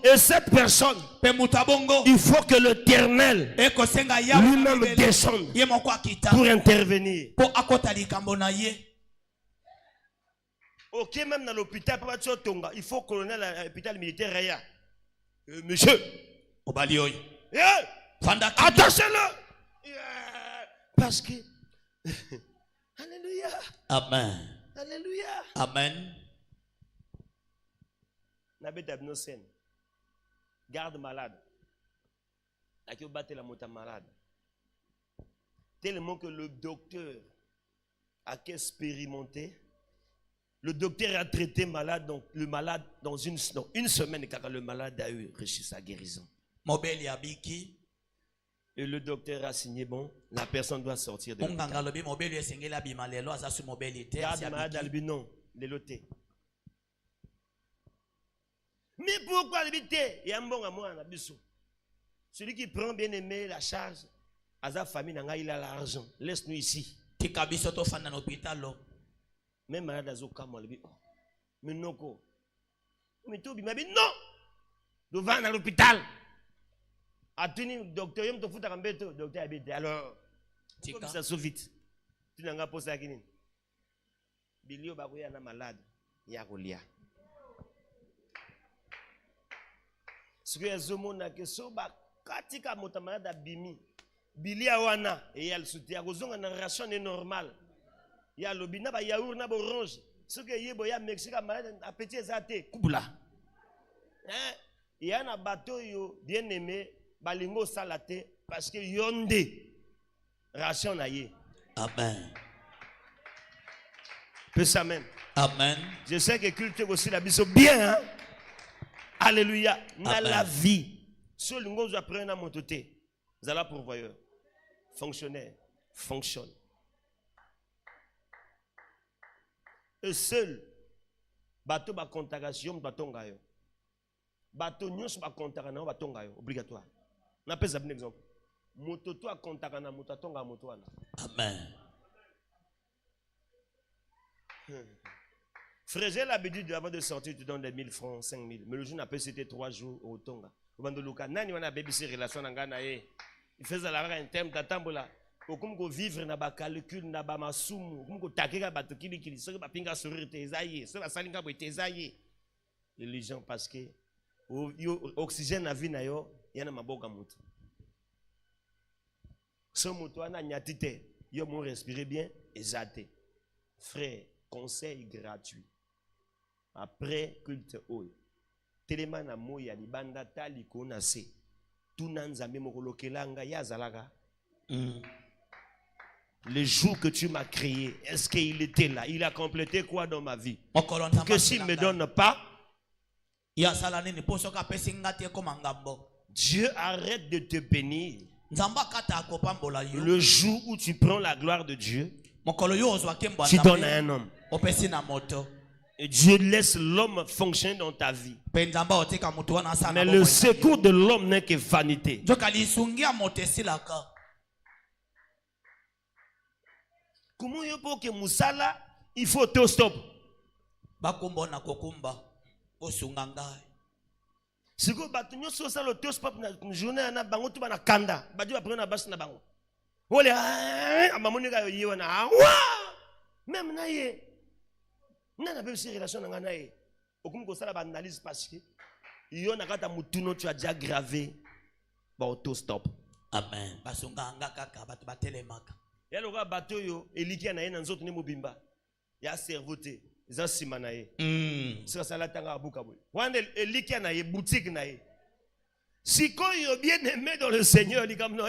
Et cette personne, il faut que l'Éternel lui-même descende pour intervenir. Ok, même dans l'hôpital, il faut colonel à l'hôpital militaire. Monsieur, attachez-le. Parce que Alléluia. Amen. Alléluia. Amen. Garde malade. La malade. Tellement que le docteur a expérimenté. Le docteur a traité malade, donc le malade dans une semaine, car le malade a eu reçu sa guérison. Et le docteur a signé, bon, la personne doit sortir de l'hôpital. Garde malade albino, les lotés. Mais pourquoi l'habiter? Il y a un bon amour à l'abissou. Celui qui prend bien aimé la charge, à sa famille, il a l'argent. Laisse-nous ici. Même malade à Zokamo, il dit, mais non, mais tout, il m'a dit, non, devant à l'hôpital. A tenu docteur, il me faut t'arrêter, docteur habite. Alors, comme ça saute vite. Tu n'as pas posé à qui? Bilio Bagoya est malade. Il y a Rolia. Ce que les hommes ont que so ba katika motamada bimi. Bilia wana et il y a le soutien. Gozon en ration est normal. Il y a le bina ba yaourt na orange. Ce que yebo ya Mexique malade appétit ezate kubula. Il y a un bateau yo bien aimé. Balingo salate parce que yonde ration naie. Amen. Peu ça même. Amen. Je sais que culture aussi la biso bien. Hein? Alléluia. Dans la vie, seul nous apprenons à monter. Vous allez pourvoyeur, fonctionnaire, fonctionne. Et seul bateau ba contagion bateau ngayo. Bateau nyos ba contagion bateau ngayo obligatoire. On appelle ça un exemple. Moto toi contagion moto tonga moto wana. Amen. Frère, j'ai l'habitude avant de sortir, tu donnes des 1000 francs, 5000. Mais le jour n'a pas c'était 3 jours au Tonga. Au Bandoluka, nani wana baby si relation ngana il faisait la un thème d'atambola. Comme ko vivre na ba calcul na ba masumu, comme ko takeka bato kili kili, so ba pinga sourire tezaye, so ba salinga bo tezaye. Les gens parce que oxygène na vie na yo, yana maboka mutu. So mutu ana nyatite, yo mo respirer bien, ezate. Frère, conseil gratuit. Après culte oyo telema na moya libanda tali kona se tunanzambe mokolokelanga ya zalaka. Le jour que tu m'as créé, est-ce qu'il était là? Il a complété quoi dans ma vie? Que s'il ne me donne pas, Dieu arrête de te bénir. Le jour où tu prends la gloire de Dieu, tu donnes à un homme. Et Dieu laisse l'homme fonctionner dans ta vie. Mais le secours de l'homme n'est que vanité. Comment il faut que Moussala, il faut te stop. Si vous avez un stop na journée na bango tu na kanda, badi va prendre na bas na bango. Ole amamonika yo yewana. Même na ye. Nana peut se relation na ngana ye. Okum ko sala ba analyse parce que yo na kata mutuno tu as déjà gravé ba auto stop. Amen. Basunga ngaka ka batu batelemaka. Ya loka bato yo elikia na ye na nzoto ne mobimba. Ya servote. Za sima na ye. Ça sala tanga abuka boy. Wande elikia na ye boutique na ye. Si quand il est bien aimé dans le Seigneur, il dit comme non,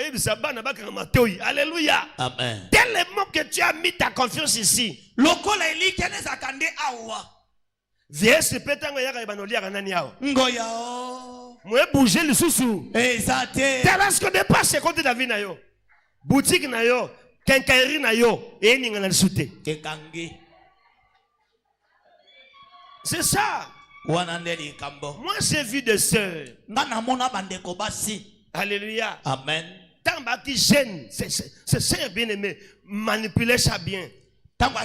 alléluia. Amen. Tellement que tu as mis ta confiance ici. Viens se péter en yaka ibanolia kanani yao. Ngoya. Moi bouger le sous-sous. Exacté. Parce que dépasse c'est côté David na yo. Boutique na yo, quincaillerie na yo, et ninga na souté. C'est ça. Moi j'ai vu des sœurs. Alléluia. Amen. Tant qui gêne, c'est sœur bien aimé, manipuler ça bien.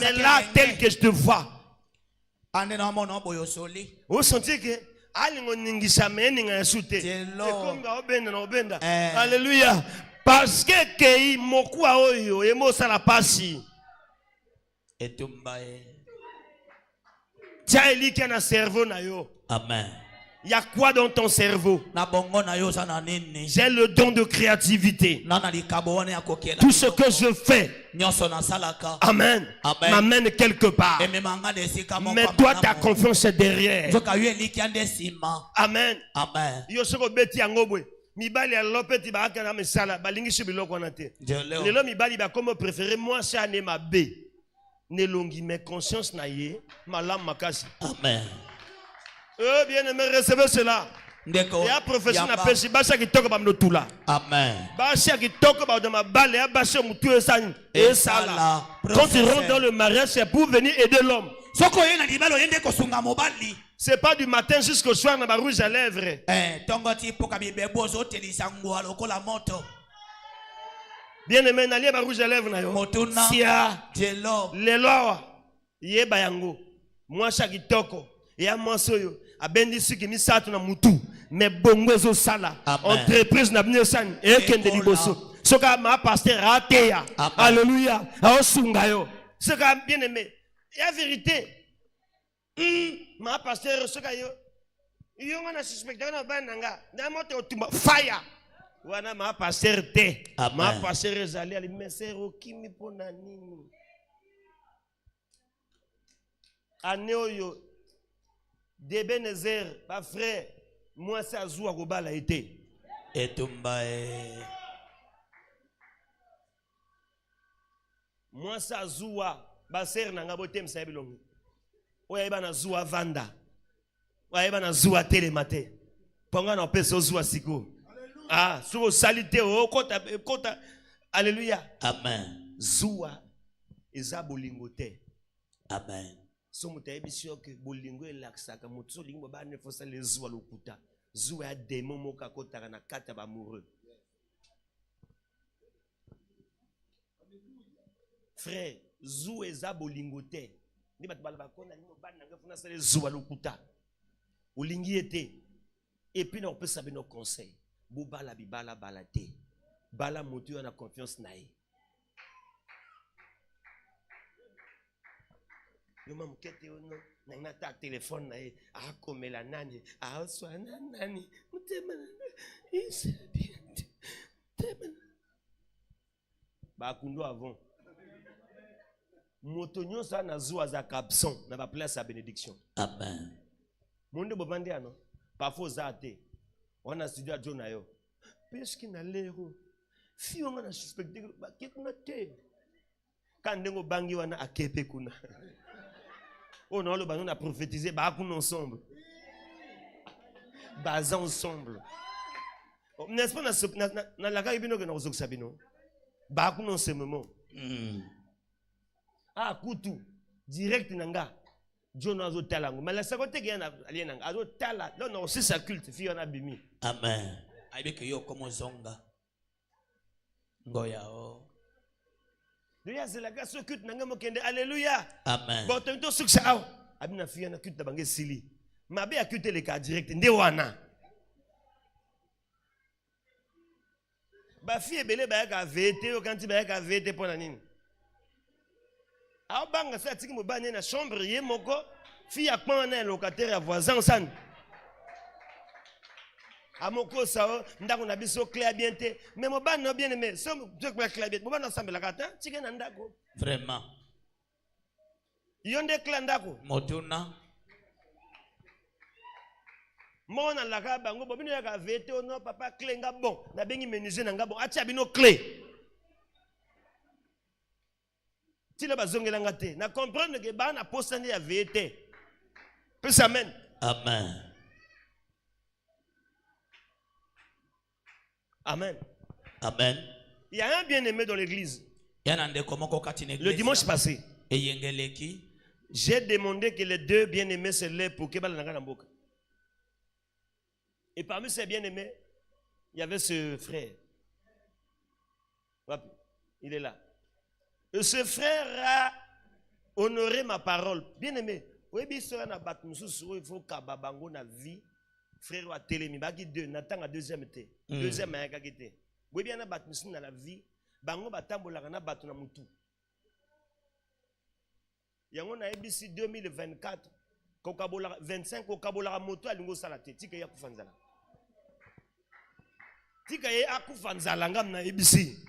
Mais là tel que je te vois. Vous sentez que alléluia. Parce que mokwa oyo emosa la pasi. Tia eli qui na cerveau na yo. Amen. Il y a quoi dans ton cerveau? J'ai le don de créativité. Tout ce que je fais, amen, m'amène quelque part. Mais toi, ta confiance est derrière. Amen. Amen. Mibali alopeti ba kana mesala balingi biloko na te. Lelo mibali ba comme préféré moi ça ne ma b. Ne longi mais conscience na ye malam makasi. Amen. Bien aimé, recevez cela. Il y a professeur na pesi basa ki toko ba mnotula. Amen. Basa ki toko ba de ma balle ya basa mutu esani et sala. Quand tu rentres dans le mariage, c'est pour venir aider l'homme. C'est pas du matin jusqu'au soir na ba rouge à lèvres. Bien aimé, n'allez pas rouge à lèvres na yo. Sia les lois yeba yango. Moi chaque toko et moi soyo abendi siki misato na mutu mais bongo zo sala entreprise na bine san et kende liboso. Soka ma pasteur rateya. Alléluia. Aosunga yo. Soka bien aimé. Il y a vérité. Ma pasteur soka yo. Yo ngana suspecter na bananga. Na moto otumba fire. Wana ma pasteur te. Ma pasteur ezali ali mesero kimi pona nini. Aneoyo Debenezer, ma frère, moi ça joue à Gobala été. Et tombae. Moi ça joue à Basser Nangabote Msabilongi. Oya iba na joue Vanda. Oya iba na joue Télématé. Ponga na peso joue Siko. Ah, sur salité au kota. Alléluia. Amen. Joue eza bolingote. Amen. So mutayebi sio que bolingo elaksaka mutso lingo ba ne fosa les zoua lokuta zoua ya démon moka kotaka na kata ba amoureux. Frère, zou eza bolingo te. Ni bat bala bakona lingo ba na ngafuna sa les zoua lokuta. Olingi ete. Et puis on peut savoir nos conseils. Bo bala bi bala bala te. Bala motu na confiance na ye. Yo maman kete ono na ngata téléphone na ye akomela nani aoswana nani mutema isabi tema ba kundo avant motonyo sa na zo za absent na ba place à bénédiction. Amen. Monde bobandi ano parfois zate on a studio John ayo puisque na lero fi on a suspecté ba ketuna te kandengo bangi wana akepe kuna. Oh non, le banon a prophétisé, bah ensemble. Bas ensemble. N'est-ce pas dans la caribino que nous avons sabino? Bah en ce moment. Ah, koutou direct nanga. John azo talango. Mais la seconde qui est alien nanga. Azo tala. Non non, c'est sa culte. Fille on a bimi. Amen. Aïe que yo comme zonga. Ngoya o. Alléluia. Amen. Bon, tu as succès. Abina fille na culte bangé sili. Ma be a culte le cas direct. Ndewana. Ba fille belé ba ka VT quand tu ba ka VT pour la nini. A banga sa tiki mo bane na chambre yé moko. Fille a pas un locataire à voisin san. Amoko sao ndako na biso clair bien te mais mo ban no bien aimé so je clair bien mo ban ensemble la kata tike na ndako vraiment yonde clair ndako motuna Mon na laka bango bobino ya ka vete ono papa clé nga bon na bengi menuisier na nga bon atia bino clé. Ti na bazongela nga te na comprendre que ba na postane ya vete. Plus amen. Amen. Amen. Amen. Il y a un bien-aimé dans l'église. Le dimanche passé, j'ai demandé que les deux bien-aimés se lèvent pour que Balananga. Et parmi ces bien-aimés, il y avait ce frère. Il est là. Et ce frère a honoré ma parole. Bien-aimé, oui, il faut que na vie. Frère a télémi, baki deux, n'attend à deuxième été. Deuxième à yakagité. Oui, bien, na la vie. Bango batambola na batu na mutu. Yango na ABC 2024. Kokabola 25 kokabola moto alingo salate. Tika ya kufanzala. Tika ya kufanzala ngam na ABC.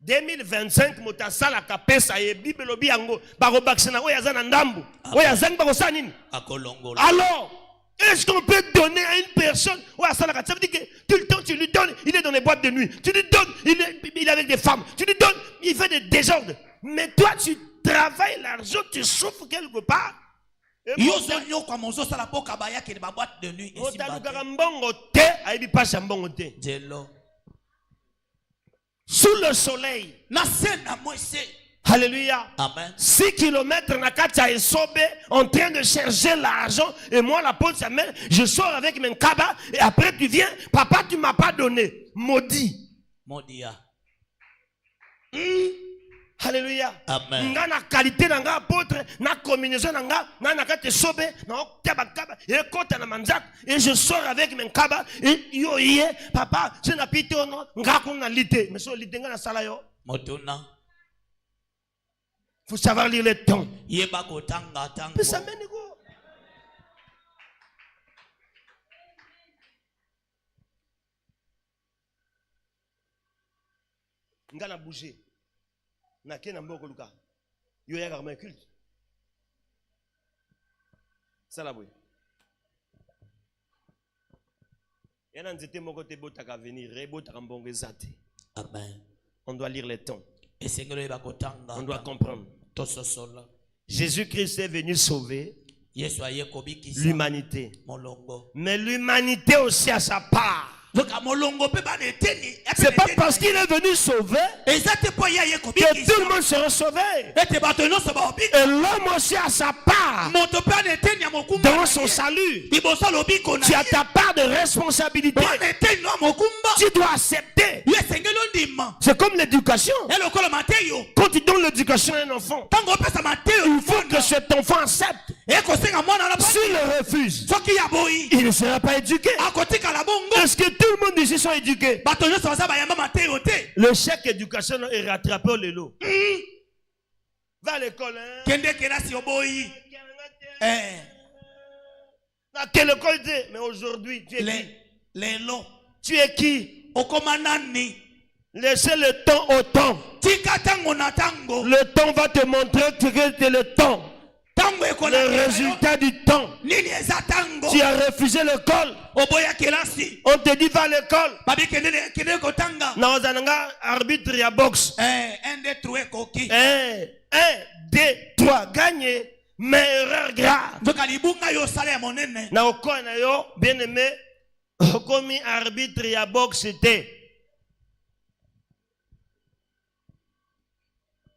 2025 mota sala kapesa ye bibelo biango bako baksena oya zana ndambu. Oya zang bako sa nini? Akolongola. Alors est-ce qu'on peut donner à une personne? Ouais, ça veut dire que tout le temps tu lui donnes, il est dans les boîtes de nuit. Tu lui donnes, il est avec des femmes. Tu lui donnes, il fait des désordres. Mais toi, tu travailles l'argent, tu souffres quelque part. Sous le soleil. Alléluia. Amen. 6 km Nakacha et Sobe en train de chercher l'argent. Et moi, l'apôtre Samuel, je sors avec mes cabas. Et après, tu viens. Papa, tu ne m'as pas donné. Maudit. Maudia. Alléluia. Amen. Na qualité na apôtre, na combinaison na Nakate Sobe, na Kaba, et Kota na Manzak. Et je sors avec mes cabas. Et yo, papa, je n'ai pas été na lité. Mais sur lité, na salayo. Motuna. Il faut savoir lire les temps. Nga na bouger. Na ke na mboko luka. Yo ya garma culte. Ça la boy. Yana nzete moko te botaka venir, rebotaka mbongo ezate. Amen. On doit lire les temps. On doit comprendre. Jésus-Christ est venu sauver l'humanité. Mais l'humanité aussi a sa part. C'est pas parce qu'il est venu sauver que tout le monde sera sauvé. Et l'homme aussi a sa part dans son salut. Tu as ta part de responsabilité. Tu dois accepter. C'est comme l'éducation. Quand tu donnes l'éducation à un enfant, il faut que cet enfant accepte. S'il le refuse, il ne sera pas éduqué. Est-ce que tout le monde ici sont éduqués? Le chèque éducation est rattrapé au lélo. Va à l'école. À quelle école tu es? Mais aujourd'hui, tu es qui? Tu es qui? Laissez le temps au temps. Le temps va te montrer que tu es le temps. Le résultat du temps. Tu as refusé l'école. On te dit va à l'école. Arbitre ya boxe. 1, 2, 3, gagné. Mais erreur grave. Na oko na yo, bien aimé, comme arbitre ya boxe c'était.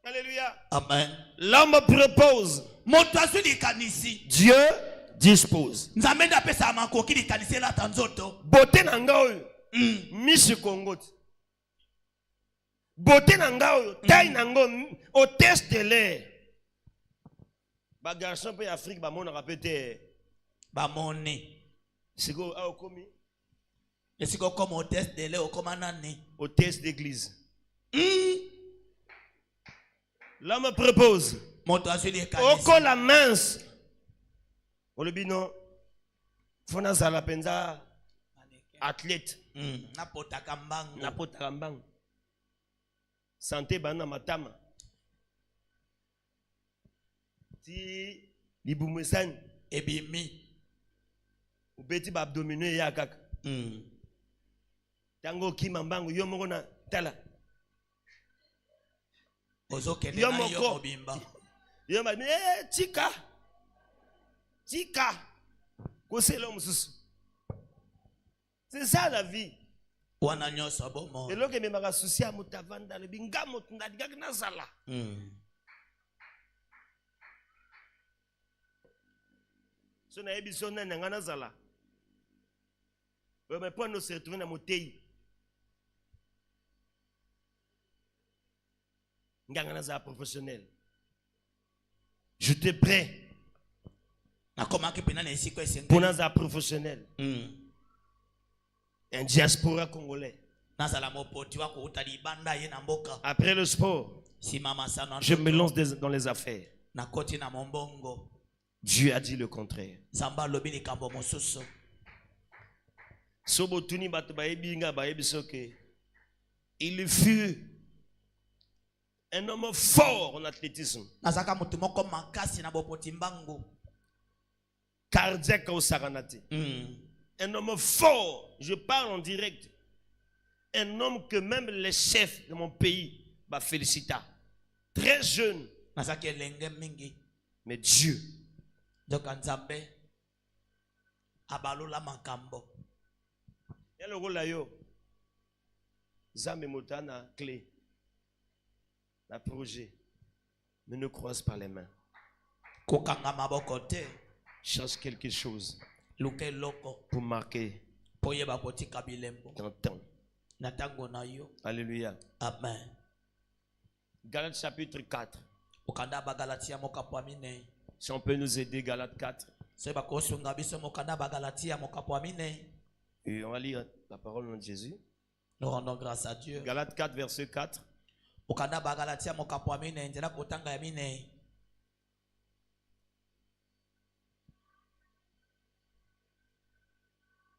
Alléluia. Amen. L'homme propose. Dieu dispose. Beauté nanga oyo. Miss Congo. Beauté nanga oyo. Taille nanga au test de l'air. Ba garçon pe Afrique ba mona rapete. Ba moni. Siko a okomi. Siko comme au test de l'air au commandant. Au test d'église. L'homme propose. Oko la mince. Olubino. Fona zala penza athlète. Napota kambang. Santé bana matama. Ti libumesani. Ebimi. Ou beti ba abdominaux ya kaka. Tango kimambangu yo moko na tala. Ozo kende na yo obimba. Yo ma tika. Tika. Kose l'homme sous. C'est ça la vie. Wana nyoso bomo. Et loke me maka souci a mutavanda le binga mutunda digak na sala. So na ebiso na ngana sala. Mais pour nous se retrouver dans mon pays. Ngana professionnel. Je te prêt. Pour nous professionnel. Un diaspora congolais. Après le sport, je me lance dans les affaires. Dieu a dit le contraire. Il fut un homme fort en athlétisme. Cardiaque au Saranate. Un homme fort, je parle en direct. Un homme que même les chefs de mon pays félicitent. Très jeune. Mais Dieu. Et le rôle là, Zame Motana, clé, la projet, mais ne croise pas les mains. Cherche quelque chose pour marquer ton temps. Alléluia. Amen. Galates chapitre 4. Si on peut nous aider, Galates 4. Et on va lire la parole de Jésus. Nous rendons grâce à Dieu. Galates 4, verset 4.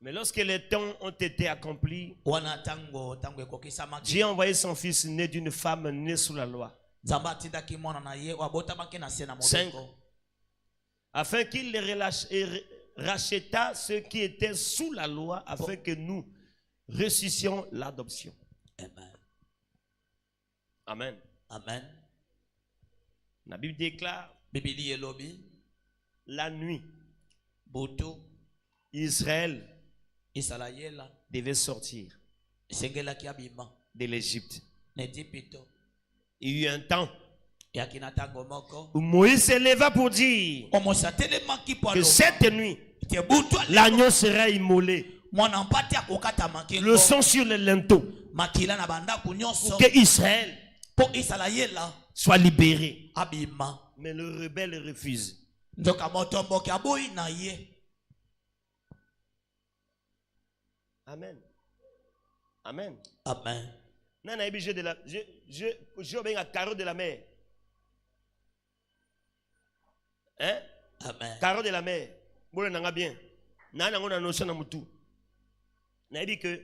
Mais lorsque les temps ont été accomplis, Dieu a envoyé son fils né d'une femme née sous la loi. 5. Afin qu'il les racheta ceux qui étaient sous la loi, afin que nous ressuscitions l'adoption. Amen. Amen. Amen. La Bible déclare, la nuit, Israël devait sortir de l'Égypte. Il y a eu un temps où Moïse se leva pour dire que cette nuit, l'agneau sera immolé, le sang sur le linteau, pour que Israël soit libéré. Mais le rebelle refuse. Amen. Amen. Amen. Je obéis à carreau de la mer. Hein? Amen. Carreau de la mer. Bon, on a bien. Nana on a notion na mutu. Na dit que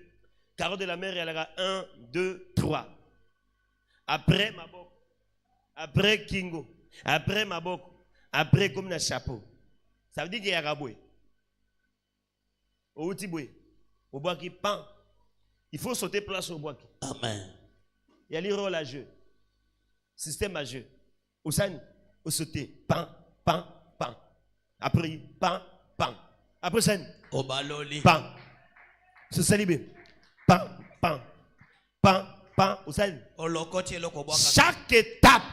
carreau de la mer il y a 1 2 3. Après Mabok. Après Kingo. Après Mabok. Après comme na chapeau. Ça veut dire qu'il y a raboué. Au outiboué. Au bois qui pend. Il faut sauter place au bois qui. Amen. Il y a les rôles à jeu. Système à jeu. Au san, au sauter. Pan, pan, pan. Après, pan, pan. Après san. Au baloli. Pan. Se salibé. Pan, pan. Pan, pan. Au san. Chaque étape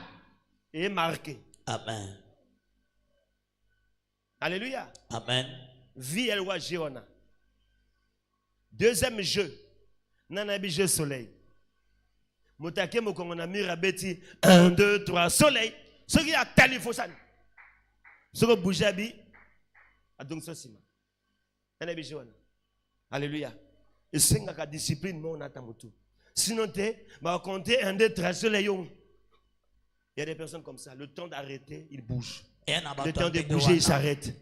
est marquée. Amen. Alléluia. Amen. Vie elle wa Jéona. Deuxième jeu. Nanabi jeu soleil. Motake mokongo na mira beti 1 2 3 soleil. Ce qui a talifosan. Ce que boujabi a donc sosima. Nanabi Jéona. Alléluia. Et c'est une discipline mon atamutu. Sinon te va compter 1 2 3 soleil. Il y a des personnes comme ça, le temps d'arrêter, il bouge. Le temps de bouger, il s'arrête.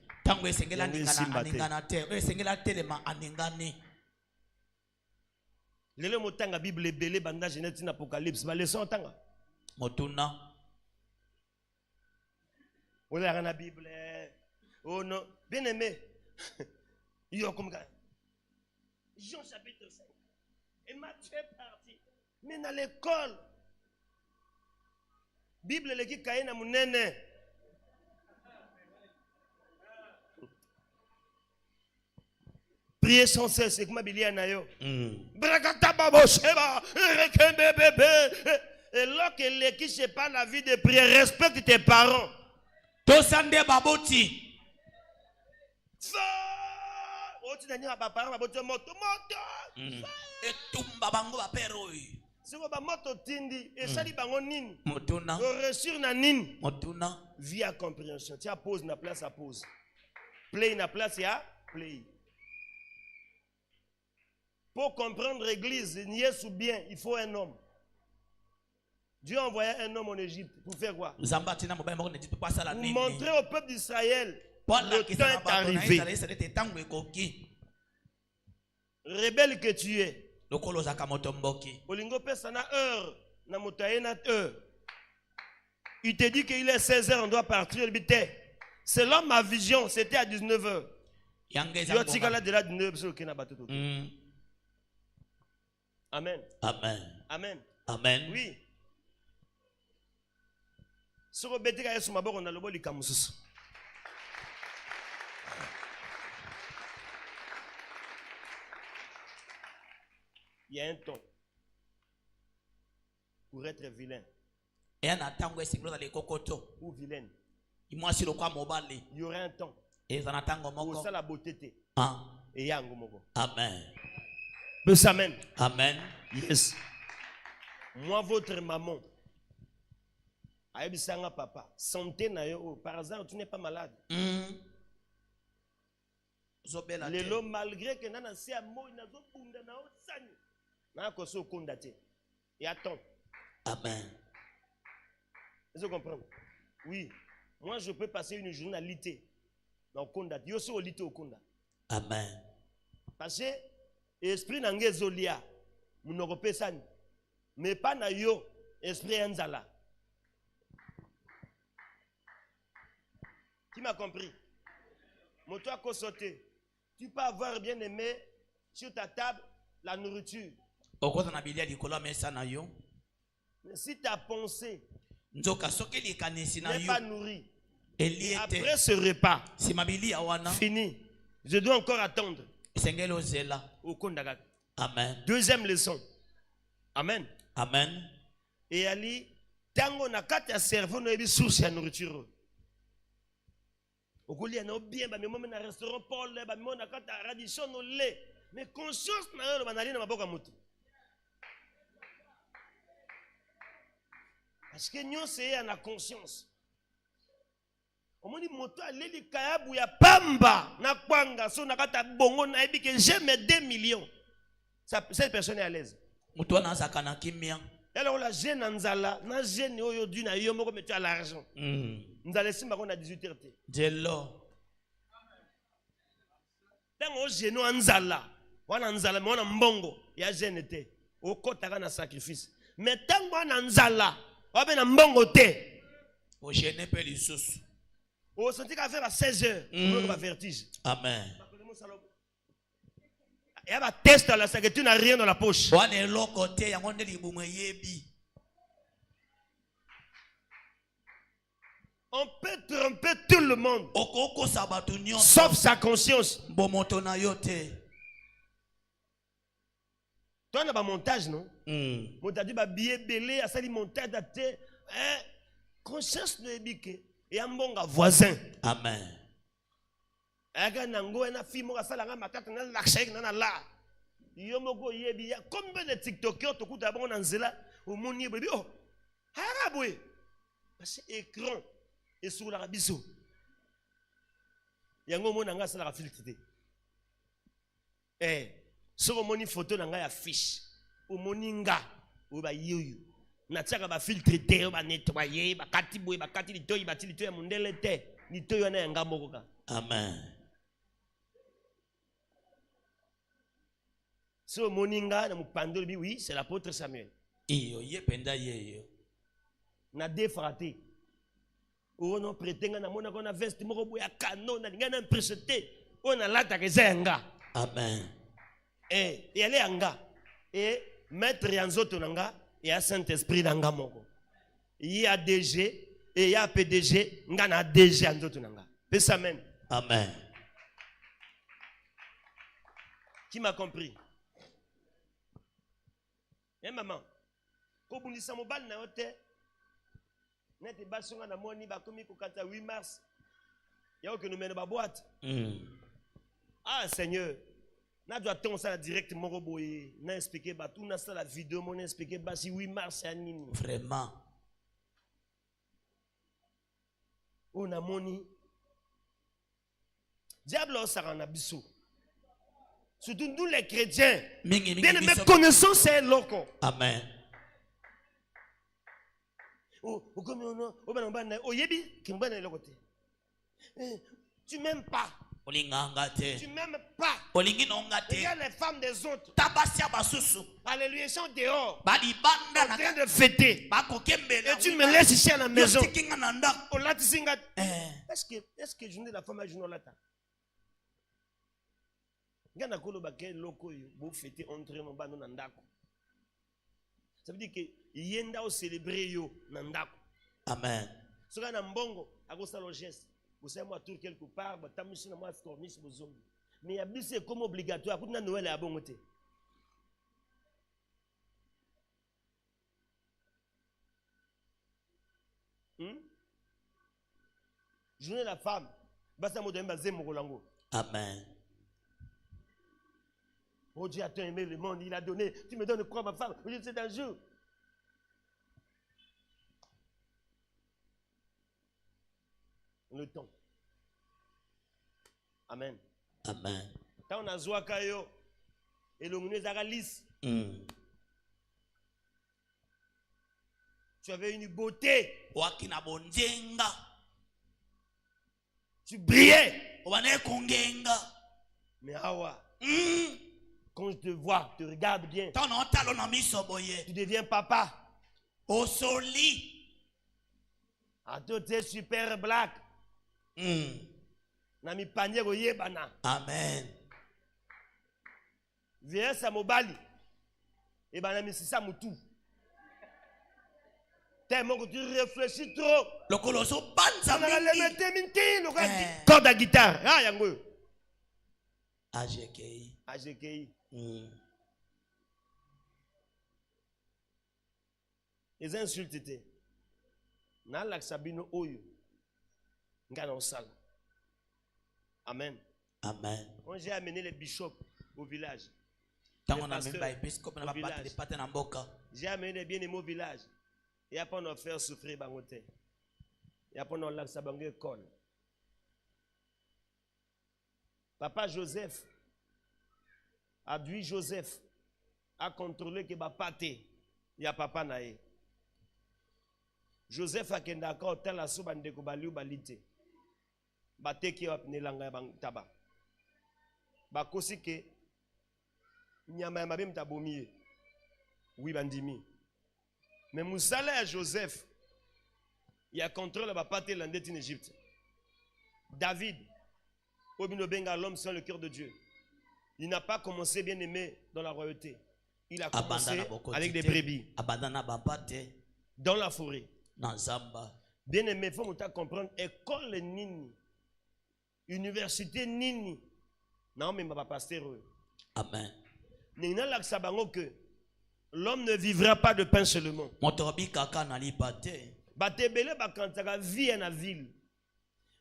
Lele motanga Bible belé banda Genèse Apocalypse ba leçon tanga motuna on a la Bible oh non bien aimé Jean chapitre 5. Et Matthieu est parti. Mais dans l'école, Bible le qui caïna munene. Priez sans cesse, c'est comme Bilia Nayo. Brakata babo sheba, rekembe bébé. Et lorsque l'équipe ne sait pas la vie de prière, respecte tes parents. Tosande baboti. Oti na nyama papa baboti moto. Et tumba bango ba peroi. Si vous avez moto tindi, et ça dit bango nini. Motuna. Reçu na nini. Motuna. Via compréhension. Tu as pause na place à pause. Play na place à play. Pour comprendre l'église, nièce ou bien, il faut un homme. Dieu a envoyé un homme en Égypte. Pour faire quoi? Pour montrer au peuple d'Israël le temps est arrivé. Rebelle que tu es. Olingo pesana heure. Na motaena heure. Il te dit qu'il est 16h, on doit partir. Selon ma vision, c'était à 19h. Amen. Amen. Amen. Amen. Oui. Sur Bétika Yesu Maboko na lobo likamususu. Il y a un temps pour être vilain. Et un attend que c'est dans les cocotos. Ou vilaine. Il y aura un temps. Et ça n'attend pour ça la beauté. Ah. Et yango moko. Amen. Amen. Amen. Yes. Moi, votre maman. Aïbisanga papa. Santé na yo. Par hasard, tu n'es pas malade. Lelo, malgré que nana si amo na zo bunda na o sani. Na koso kondate. Et attends. Amen. Est-ce que vous comprenez? Oui. Moi, je peux passer une journée à lité. Dans kondate. Yo so lité au konda. Amen. Parce que esprit nange zolia. Munoko pesani. Mais pas na yo esprit enzala. Qui m'a compris? Moto a sauté. Tu peux avoir bien aimé sur ta table la nourriture. Mais si ta pensée n'est pas nourrie, et après ce repas, fini, je dois encore attendre. Amen. Deuxième leçon. Amen. Amen. Et Ali, tango na kata cerveau no ebi source ya nourriture. Okoli na bien ba memo na restaurant Paul ba memo na kata radisson no lait. Mais conscience na yo banali na maboka mutu. Parce que nous c'est na conscience. Omoni moto aleli kayabu ya pamba na kwanga so na kata bongo na ebi que j'aime 2 millions. Cette personne est à l'aise. Alors la jeune Anzala, na jeune aujourd'hui na yo moko metu à l'argent. Nzala simba ko na 18h. Jello. Tango jeune Anzala, wana Anzala mona mbongo ya jeune te. Okotaka na sacrifice. Mais tango wana Anzala, obe na mbongo te. O jeune pe lisusu. O senti ka faire à 16h, on va vertige. Amen. Il y a un test à la salle, tu n'as rien dans la poche. On peut tromper tout le monde, sauf sa conscience. Toi, on a un montage, non? On t'a dit, billet belé, à ça, montage daté. Conscience ne est et un bon voisin. Amen. Combien de TikTokers te coûtent d'abord dans Zela au monde bébé oh haraboué parce que écran et sur la biso yango mona nga sala filtré so moni photo na nga ya fiche o moninga o ba yoyo na tsaka ba filtre te ba nettoyer ba kati boy ba kati litoyi ba tilito ya mundele te litoyi na yanga moko ka. Amen. So moninga na mupandoli bi oui, c'est l'apôtre Samuel. Iyo yependa yeyo. Na défraté. O non prétenga na mona kona veste moko boya canon na ngana impressionné. on a la takezanga. Amen. Et elle est anga. Et maître Yanzo Tonanga, il y a Saint-Esprit d'anga moko. Il y a DG et il y a PDG, ngana DG Yanzo Tonanga. Pèse amen. Amen. Qui m'a compris? Eh maman, ko bundisa mobile na yote. Nete basonga na moni ba komi ko kata 8 mars. Yao que nous mène ba boîte. Ah Seigneur, na doit ton ça direct mon boye, na expliquer ba tout na ça la vidéo mon expliquer ba si 8 mars ya nini. Vraiment. On a moni. Diable on s'arrête na biso. Surtout nous les chrétiens. Bien mais connaissons ces locaux. Amen. Tu m'aimes pas. Tu m'aimes pas. Regarde les femmes des autres. Alléluia, ils sont dehors. En train de fêter. Et tu me laisses ici à la maison. Est-ce que je ne la femme à journée là? Ça veut dire que yenda au célébrer yo nandako. Amen. Ce qu'on a mbongo à cause de le geste. Vous savez moi tour quelque part, bah t'as mis sur moi corniche bozongi. Mais il y a bis c'est comme obligatoire. Pour Noël à bon côté. Journée de la femme. Basta modem basé mokolango. Amen. Oh Dieu a tant aimé le monde, il a donné. Tu me donnes quoi ma femme? Aujourd'hui c'est un jour. Le temps. Amen. Amen. Quand on a zoa kayo et le monde est lisse. Tu avais une beauté. Wakina bonjenga. Tu brillais. Wane kongenga. Mais awa. Quand je te vois, te regarde bien. Tu deviens papa. Au soli. À toi, tu es super black. Nami panier oyebana. Amen. Viens sa mobali. Et ben nami c'est ça moutou. Tellement que tu réfléchis trop. Le colosso banza minti. Corde à guitare. Ah yango. AGKI. AGKI. Les insultes étaient. Nalak sabino oyo. Ngana osala. Amen. Amen. Quand j'ai amené les bishops au village. J'ai amené les bien-aimés au village. Et après on a fait souffrir bangote. Et après on a lak sabango école. Papa Joseph. Adui Joseph a contrôlé que papa il y a papa nae. Joseph a kenda encore tel la souba ndeko bali ou balite. Bate ki op ne langa bang taba. Ba kosi ke nyama ya mabem tabomi. Oui bandimi. Mais musala à Joseph il a contrôlé papa te landé en Égypte. David obino benga l'homme sans le cœur de Dieu. Il n'a pas commencé bien aimé dans la royauté. Il a commencé avec des brebis. Dans la forêt. Bien aimé, il faut que tu comprendre. École nini. Université nini. Non, mais ma pasteur. Amen. Que l'homme ne vivra pas de pain seulement. Batebele bakantaka vie na ville.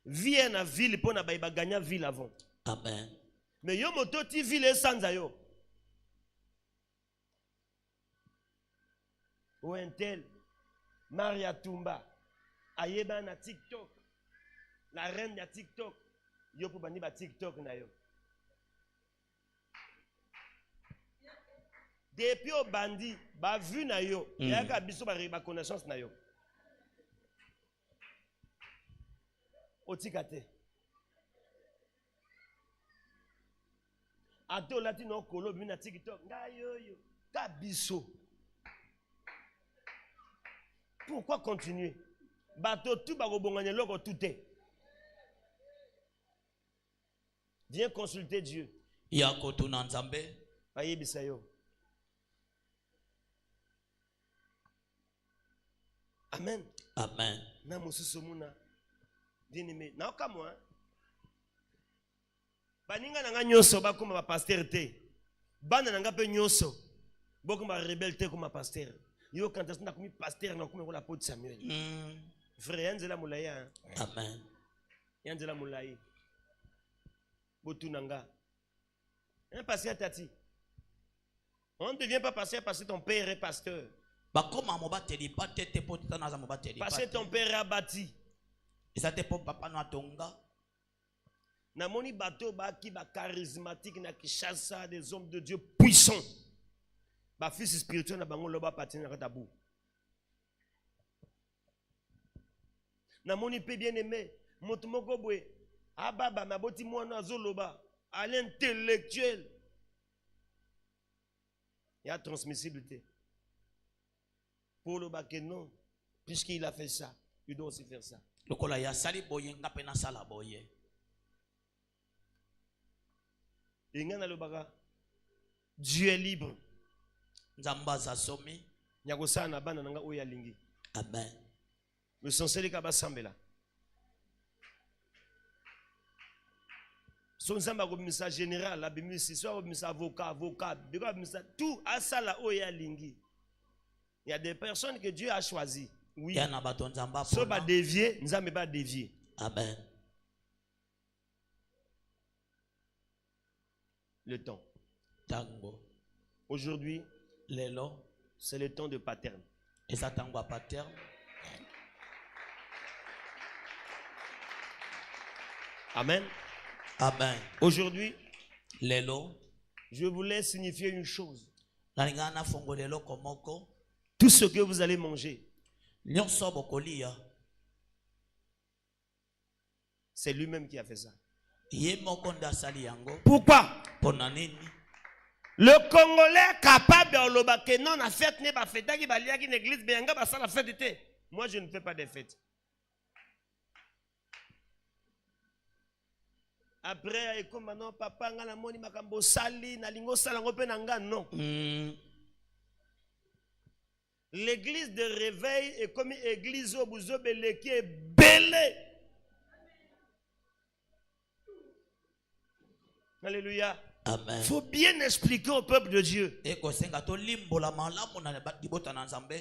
Vie na ville pour na ba gagner ville avant. Amen. Mais yo moto ti ville sans yo. Ou un tel Maria Tumba ayeba na TikTok. La reine de TikTok. Yo pour bani ba TikTok na yo. Depuis au bandi ba vu na yo, ya ka biso ba connaissance na yo. Otikate. Ato latino kolo bina TikTok. Nga yo yo. Kabiso. Pourquoi continuer? Bato tout ba robongane loko tout est. Viens consulter Dieu. Amen. Amen. Bien-aimé. Na okamwa. Baninga nanga nyoso bakoma ba pasteur te. Bana nanga pe nyoso. Bokoma rebelle te comme pasteur. Yo quand est-ce na komi pasteur na komi ko la porte Samuel. Frère Yanzela Moulaya. Amen. Yanzela Moulaya. Botunanga. Un pasteur tati. On ne devient pas pasteur parce que ton père est pasteur. Parce que ton père a bâti. Namoni bateau baki ba charismatique na Kinshasa, des hommes de Dieu puissants. Ba fils spirituel na bango loba patiner na tabou. Namoni pe bien aimé, moto moko boye. Ababa maboti mwana zoloba à l'intellectuel. Il y a transmissibilité. Pour le bac non, puisqu'il a fait ça, il doit aussi faire ça. Dieu est libre. Amen. Le sensei de Kabasambela. Son samba comme général, la bimisi, soit comme avocat, tout à ça la oya lingi. Il y a des personnes que Dieu a choisies. Oui. Si on va dévier, nous n'allons pas dévier. Amen. Le temps. Tango. Aujourd'hui, Lelo. C'est le temps de paterne. Et ça tango paterne. Amen. Amen. Aujourd'hui, Lelo. Je voulais signifier une chose. Nalingana fongo lelo komoko. Tout ce que vous allez manger, c'est lui-même qui a fait ça. Pourquoi? Le Congolais capable de non la fête n'est pas faite qui va lier une église benga ba ça la fête était. Moi je ne fais pas de fête. Après comme maintenant papa ngala moni makambo sali na lingo sala ngope na nga non. L'église de réveil est comme l'église au Bouzobele qui est belle. Alléluia. Amen. Il faut bien expliquer au peuple de Dieu.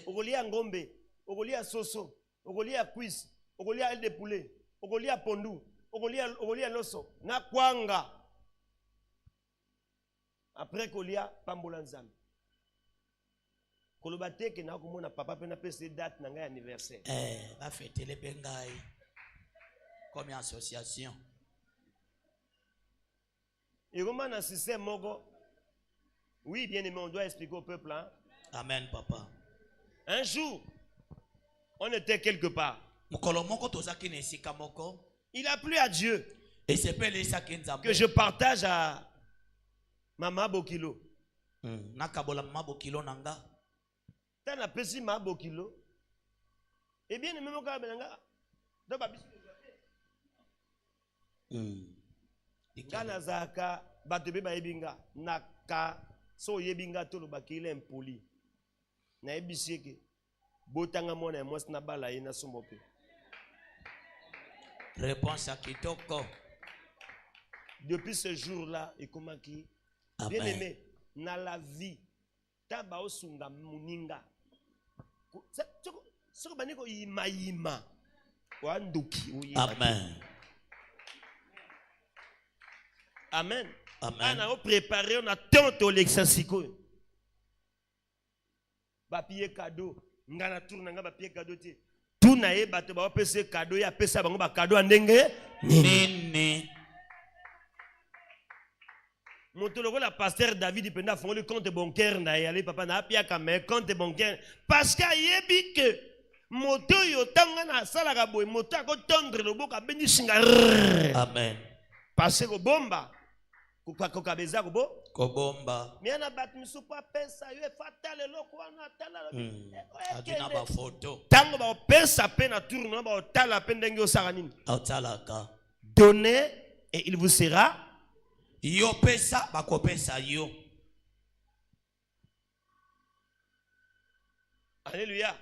Ogolia ngombe, ogolia soso, ogolia cuisse, ogolia aile de poulet, ogolia pondu, ogolia loso, na kwanga. Après kolia pambola nzambe. Kolobate ke na komona papa pe na pese date na ngai anniversaire. Va fêter les bengai comme association. Et comment dans système mogo? Oui, bien aimé, on doit expliquer au peuple hein? Amen papa. Un jour, on était quelque part. Il a plu à Dieu que je partage à Mama Bokilo. Nakabola Mama Bokilo nanga. T'as la pesi ma bokilo. Et bien, le même cas, dans ma Gana zaka, batebe ba ebinga, naka, so yebinga tolo bakile impoli. Na ebisieke, botanga mona mos na bala ina sumope. Réponse à Kitoko. Depuis ce jour-là, et comment qui? Bien aimé, na la vie, taba osunga muninga. Amen. Amen. Amen. On a préparé, on a tant au lexasico. Papier cadeau. Ngana tourne nga papier cadeau ti. Tout na e bato ba pese cadeau ya pesa bango ba cadeau andenge nini. Montolo la pasteur David penda font le compte bancaire na yali papa na apia kamé compte bancaire parce que yebi que moto yo tanga na sala ka boy moto ko tendre le boka beni singa. Amen. Parce que bomba ko kabeza ko bo ko bomba. Miana bat misu pa pesa yo fatale loko wana tala. Adina ba photo. Tango ba pesa pena tourne ba tala pendenge o saranini. Otalaka. Donnez et il vous sera Yo pesa, bako pesa yo. Alléluia.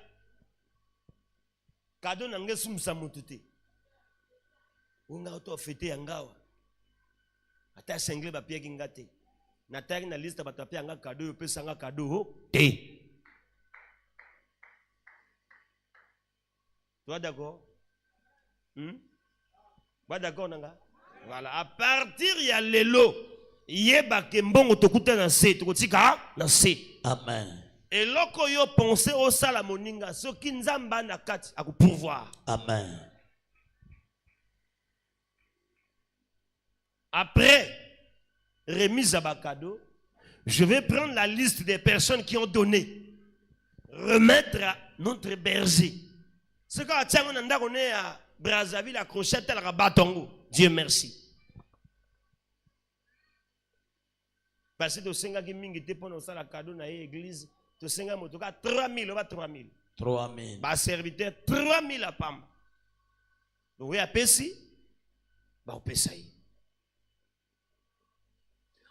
Cadeau n'a pas sumsa mutute. Unga auto fete yangawa. Ata sengle ba pia kingate. Na tari na liste ba tapia nga cadeau yo pesa nga cadeau te. Tu es d'accord? Pas d'accord nanga? Voilà, à partir ya lelo, yeba ke mbongo tokuta na se, tokotika na se. Amen. Et loko yo pensez au salamoninga, so ki nzamba na kati aku pouvoir. Amen. Après remise à cadeau, je vais prendre la liste des personnes qui ont donné, remettre à notre berger. Ce qu'on a dit, on est à Brazzaville, à Crochette, à Rabatongo. Dieu merci. Parce que tu sais que mingi te pona ça la cadeau na église, tu sais que motoka 3000 ou 3000. 3000. Ba serviteur 3000 à pam. Donc oui à pesi, ba on pesi.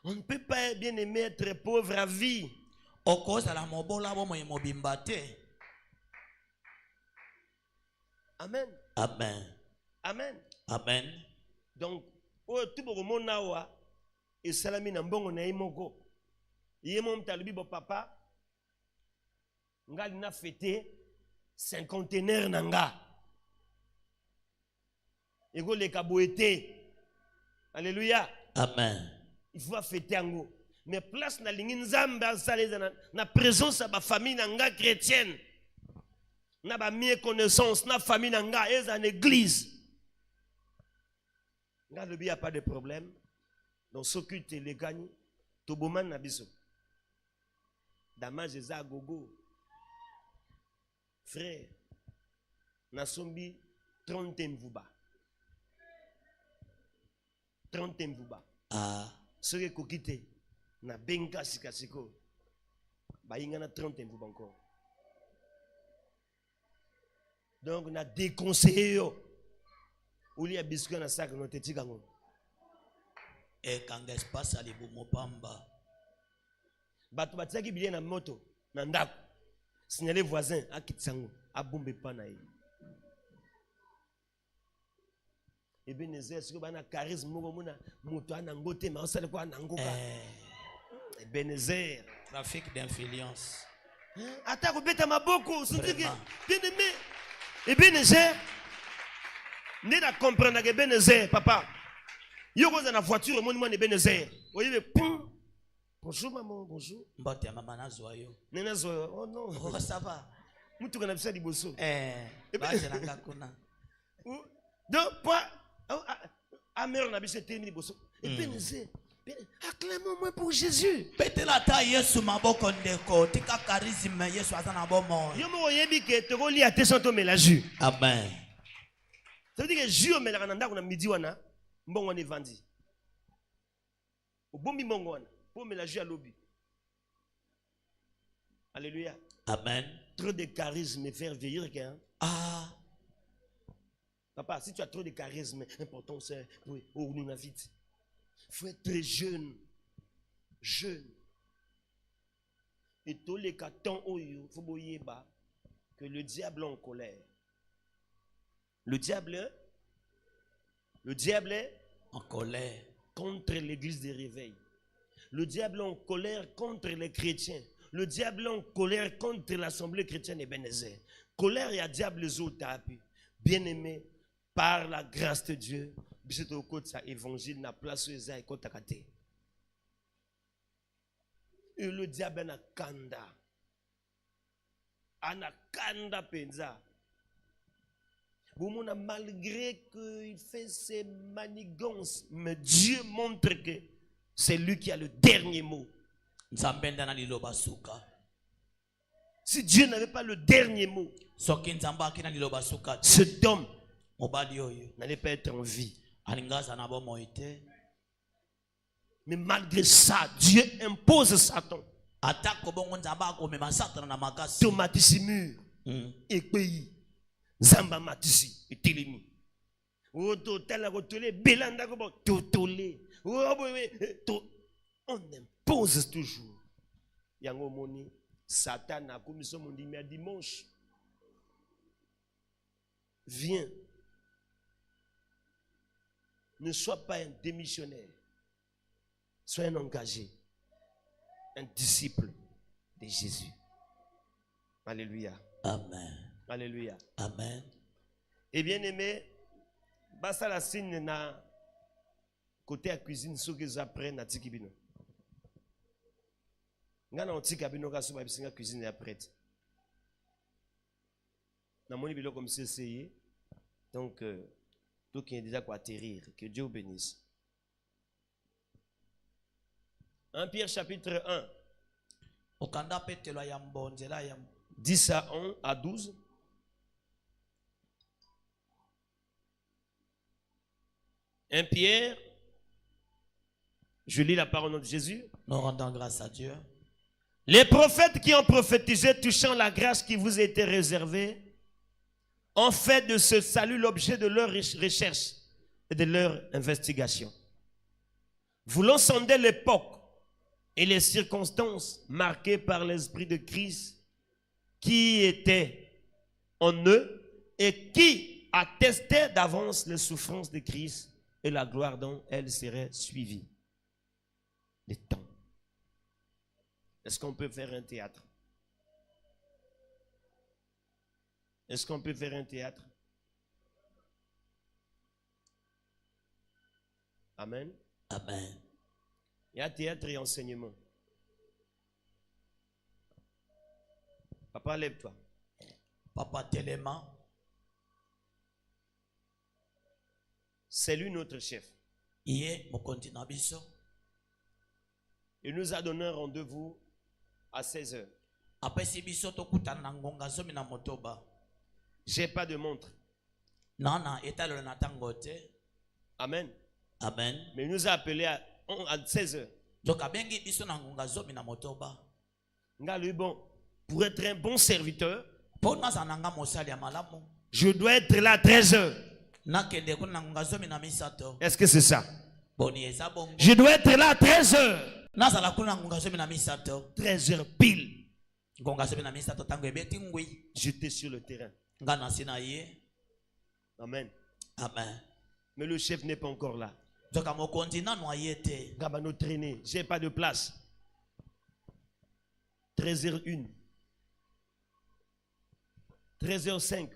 On ne peut pas bien aimer être pauvre à vie. Au cause de la mobola bo moye mobimbate. Amen. Amen. Amen. Amen. Donc, tout le monde a et salami na mbongo na imoko. Yemo mtalibi bo papa. Ngali na fêté cinquantenaire nanga. Ego le kaboete. Alléluia. Amen. Il faut fêter ango. Mais place na lingi nzamba saleza na présence à ma famille nanga chrétienne. Na ba mie connaissance na famille nanga et en église. Nga le bi a pas de problème. Donc ce que tu les gagnes, to boman na biso. Damage za gogo. Frère, na sombi 30 mvuba. 30 mvuba. Ah. Ce que kokite na benga sikasiko. Ba inga na 30 mvuba encore. Donc na déconseillé yo. Ou li a biscuit na sac no tetika ngo. Et quand espace ali bomo pamba. Batu batiaki bilé na moto na ndako. Signaler voisin a kitsango a bombe pa na ye. Ebenezer siko bana charisme moko mona moto ana ngote ma osale ko ana ngoka. Ebenezer Trafic d'influence. Ata ko beta maboko, c'est bien aimé. Ebenezer ne da comprendre que Ebenezer papa. Yo ko na voiture mon moi Ebenezer. Oyibe pum. Bonjour maman, bonjour. Mbote mama nazo yo. Nena zo. Oh non. Oh ça va. Mutu kana bisa liboso. Ba jela ngakuna. Donc quoi Amer na bisa temi liboso. Ebenezer. Acclamons-moi pour Jésus. Petela ta Yesu maboko ndeko tika charisme Yesu azana bomo. Yo mo yebi ke to ko li ate santo melaju. Amen. Ça veut dire que jus melaka na ndako na midi wana mbongo ne vandi. Obombi mbongo wana pour melaju à lobby. Alléluia. Amen. Trop de charisme faire vieillir quelqu'un. Ah. Papa, si tu as trop de charisme, important c'est pour nous vite. Il faut être très jeune. Jeune. Et tous les cartons, il faut que le diable est en colère. Le diable est en colère contre l'église des réveils. Le diable est en colère contre les chrétiens. Le diable est en colère contre l'assemblée chrétienne Ebenezer. Colère et à diable les autres. Bien aimé, par la grâce de Dieu, bisous au côté de l'évangile, na place où ça est contacté. Et le diable na kanda, anakanda penza. Malgré qu'il fait ses manigances, mais Dieu montre que c'est lui qui a le dernier mot. Si Dieu n'avait pas le dernier mot, cet homme n'allait pas être en vie. Mais malgré ça, Dieu impose Satan. Tomatissime et pays. Zamba matisi etelemi. Oto tala ko tole belanda ko bo totole On impose toujours. Yango moni, Satan a commis son monde, mais dimanche. Viens. Ne sois pas un démissionnaire. Sois un engagé. Un disciple de Jésus. Alléluia. Amen. Alléluia. Amen. Et bien aimé, basta la signe na côté à cuisine, ce que vous apprenez na tikibino. Ngana on tikabino ka suba bisinga cuisine ya prête. Na moni bilo comme c'est essayé. Donc tout qui est déjà quoi atterrir, que Dieu vous bénisse. 1 Pierre chapitre 1. 10 à 1 à 12. Un Pierre, je lis la parole de Jésus. Nous rendons grâce à Dieu. Les prophètes qui ont prophétisé touchant la grâce qui vous a été réservée ont fait de ce salut l'objet de leur recherche et de leur investigation. Voulant sonder l'époque et les circonstances marquées par l'Esprit de Christ qui était en eux et qui attestait d'avance les souffrances de Christ et la gloire dont elles seraient suivies. Les temps. Est-ce qu'on peut faire un théâtre? Est-ce qu'on peut faire un théâtre? Amen. Amen. Il y a théâtre et enseignement. Papa, lève-toi. Papa, tellement. C'est lui notre chef. Il nous a donné un rendez-vous à 16h. J'ai pas de montre. Amen. Amen. Mais il nous a appelé à 16h. Bon, pour être un bon serviteur, je dois être là à 13h. Est-ce que c'est ça? Je dois être là à 13h. 13h pile. J'étais sur le terrain. Amen. Amen. Mais le chef n'est pas encore là. Gabano traîné. J'ai pas de place. 13h01. 13h05.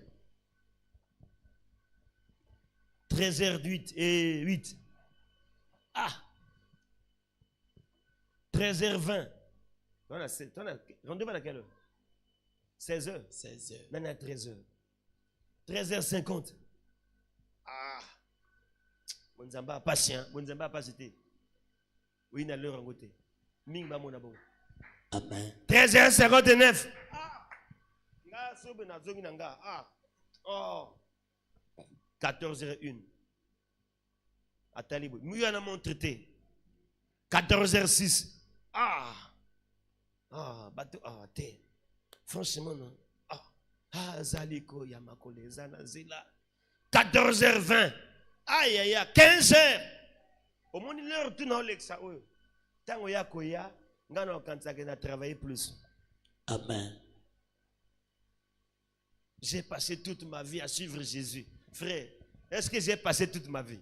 13h08 et 8. Ah! 13h20. Rendez-vous à quelle heure? 16h. 16h. Maintenant à 13h. 13h50. Ah! Bonzamba patient. Bonzamba patient. Oui, n'a l'heure en côté. Ming ba mon abon. Amen. 13h59. Ah! Ah! Oh! 14h01. À Talibou. Mouyana mon traité. 14h06. Ah! Ah, bateau. Ah, t'es. Franchement, non. Ah! Ah, Zaliko, Yamakole, Zanazila. 14h20. Aïe, aïe, aïe. 15h. Au moins, il leur tourne en l'exa. Tant qu'il y a Koya, on a travaillé plus. Amen. J'ai passé toute ma vie à suivre Jésus. Frère, est-ce que j'ai passé toute ma vie?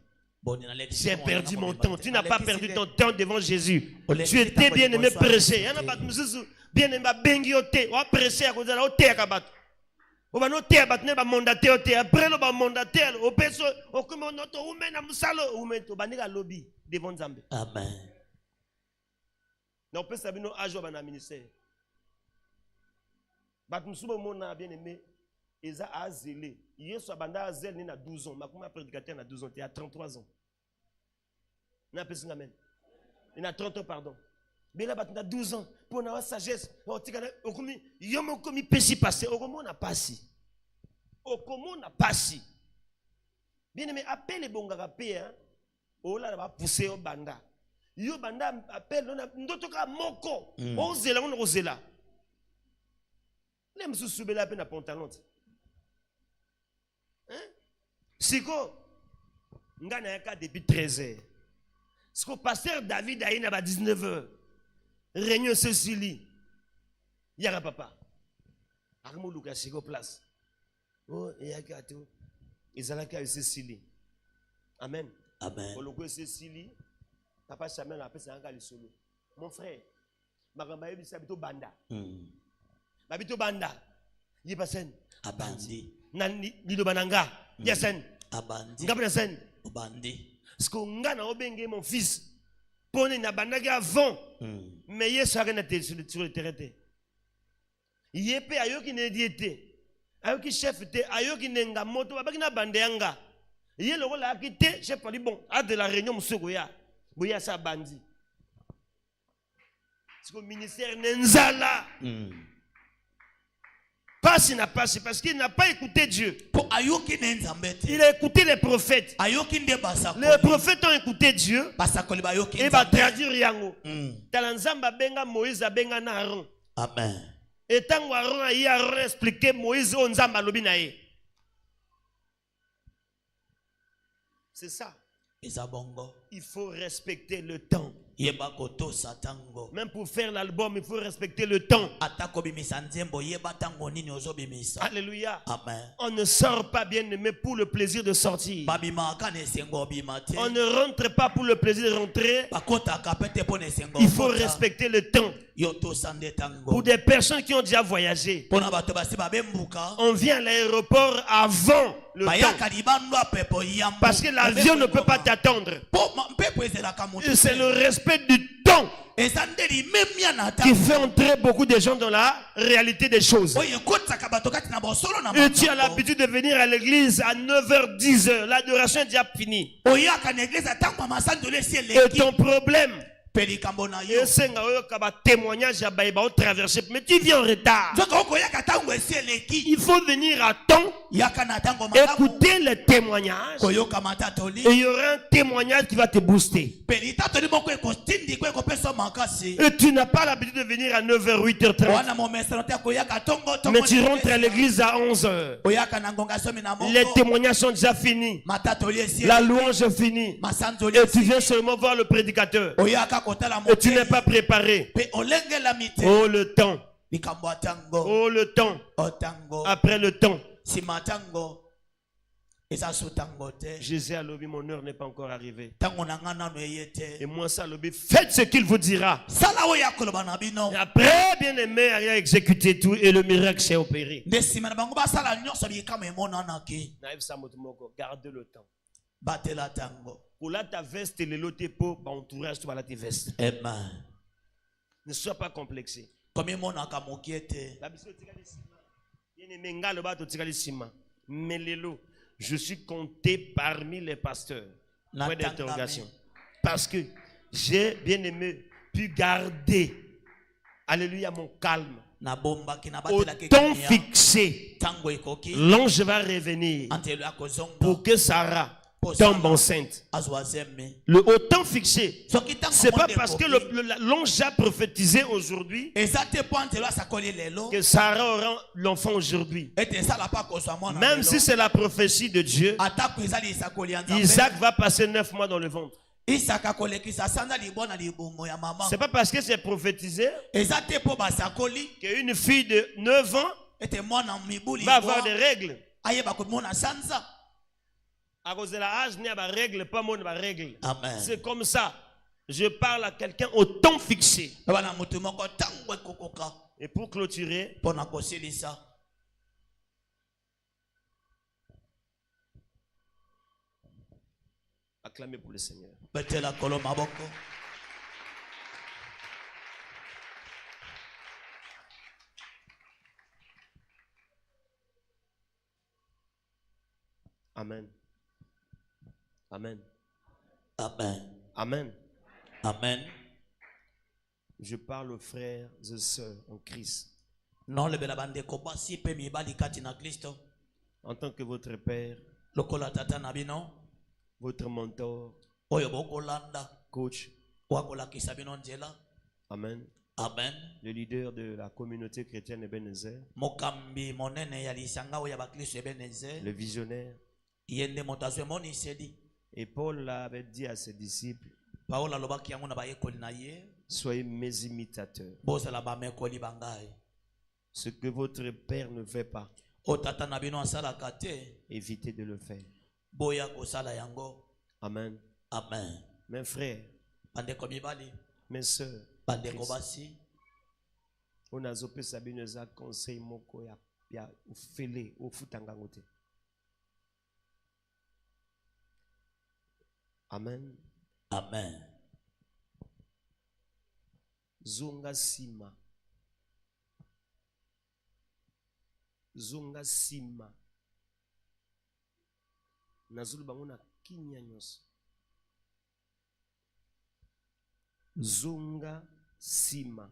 J'ai perdu mon temps. Tu n'as pas perdu ton temps devant Jésus. Tu étais bien aimé prêcher. Il y en a pas de bien aimé bengioté. On a prêché à cause de la haute kabat. On va noter à ne pas mandater après le ba mandater au peso au comme notre oumen na musalo oumen to baniga lobby devant Nzambe. Amen. Non peut savoir nos âges au ministère. Bat musuba mona bien aimé. Ils a zélé. Hier soir, banda a zélé na 12 ans. Ma prédicateur na 12 ans. Il a 33 ans. Il a 30 ans, pardon. Mais là, il a 12 ans. Pour avoir sagesse. Il y a un péché passé. On n'a pas si. On n'a pas si. Bien aimé, appelle les bons gars. On va pousser au banda. Yo banda appelle. On a moko. On zéla, on zéla. Les msous soubé la peine à pantalon. Siko, ngana yaka depuis 13h. Ce que le pasteur David a eu à 19h. Réunion Cécilie. Yara papa. Armo Lucas, c'est au place. Oh, et Yakato. Ils Cécilie. Amen. Amen. Pour Cécilie, papa Samuel a appelé ça un solo. Mon frère, Magamba est habité au Banda. Habité au Banda. Il est passé. Abandi. Nani, Nido Bananga. Yasen. Abandi. Ngabrasen. Abandi. Parce que Ngana Obenge, mon fils, pone na Bandaga avant. Mais il est sur le terrain. Il est payé à qui ne diété. Ayo qui chef était, ayo qui n'enga moto, babaki na bandeanga. Yé le rôle a quitté, chef a dit bon, à de la réunion Moussougoya, Boya sa bandi. C'est que le ministère Nenzala. Passe, il n'a pas, c'est parce qu'il n'a pas écouté Dieu. Il a écouté les prophètes. Les prophètes ont écouté Dieu. Et va traduire Yango. Talanzamba benga Moïse benga Aaron. Amen. Et tant qu'Aaron a expliqué Moïse on zamba lobinae. C'est ça. Il faut respecter le temps. Même pour faire l'album, il faut respecter le temps. Alléluia. Amen. On ne sort pas bien aimé pour le plaisir de sortir. On ne rentre pas pour le plaisir de rentrer. Il faut respecter le temps. Pour des personnes qui ont déjà voyagé, on vient à l'aéroport avant le temps. Parce que l'avion ne peut pas t'attendre. C'est le respect du temps qui fait entrer beaucoup de gens dans la réalité des choses. Et tu as l'habitude de venir à l'église à 9h, 10h. L'adoration est déjà finie. Et ton problème, témoignage à traverser, mais tu viens en retard. Il faut venir à temps, écouter les témoignages, et il y aura un témoignage qui va te booster. Et tu n'as pas l'habitude de venir à 9h, 8h30, mais tu rentres à l'église à 11h. Les témoignages sont déjà finis, la louange est finie, et tu viens seulement voir le prédicateur. Et tu n'es pas préparé. Oh le temps. Oh le temps. Après le temps. Jésus a lobby, mon heure n'est pas encore arrivée. Et moi ça lobby, faites ce qu'il vous dira. Et après, bien aimé, il a exécuté tout et le miracle s'est opéré. Garde le temps. Pour là ta veste et le lot pour entourage tu vas là tes vestes. Amen. Ne sois pas complexé. Mais je suis compté parmi les pasteurs. Point d'interrogation. Parce que j'ai bien aimé pu garder, alléluia, mon calme. Au temps fixé, l'ange va revenir pour que Sarah tombe enceinte. Le haut temps fixé, c'est pas parce que l'ange a prophétisé aujourd'hui que Sarah aura l'enfant aujourd'hui. Même si c'est la prophétie de Dieu, Isaac va passer 9 mois dans le ventre. C'est pas parce que c'est prophétisé qu'une fille de 9 ans va avoir des règles. À cause de l'âge, il n'y a pas de règles, pas mon règle. C'est comme ça. Je parle à quelqu'un au temps fixé. Et pour clôturer, acclamez pour le Seigneur. Amen. Amen. Amen. Amen. Amen. Je parle aux frères et sœurs en Christ. En tant que votre père, votre mentor, coach. Amen. Amen. Le leader de la communauté chrétienne Ebenezer. Le visionnaire. Et Paul avait dit à ses disciples, Soyez mes imitateurs. Ce que votre père ne fait pas, évitez de le faire. Amen. Amen. Mes frères, mes soeurs, on a zopé Sabineza conseil moko ya ufele ufutangangote. Amen. Amen. Zonga sima. Zonga sima. Nazulu bangona kinya nyos. Zonga sima.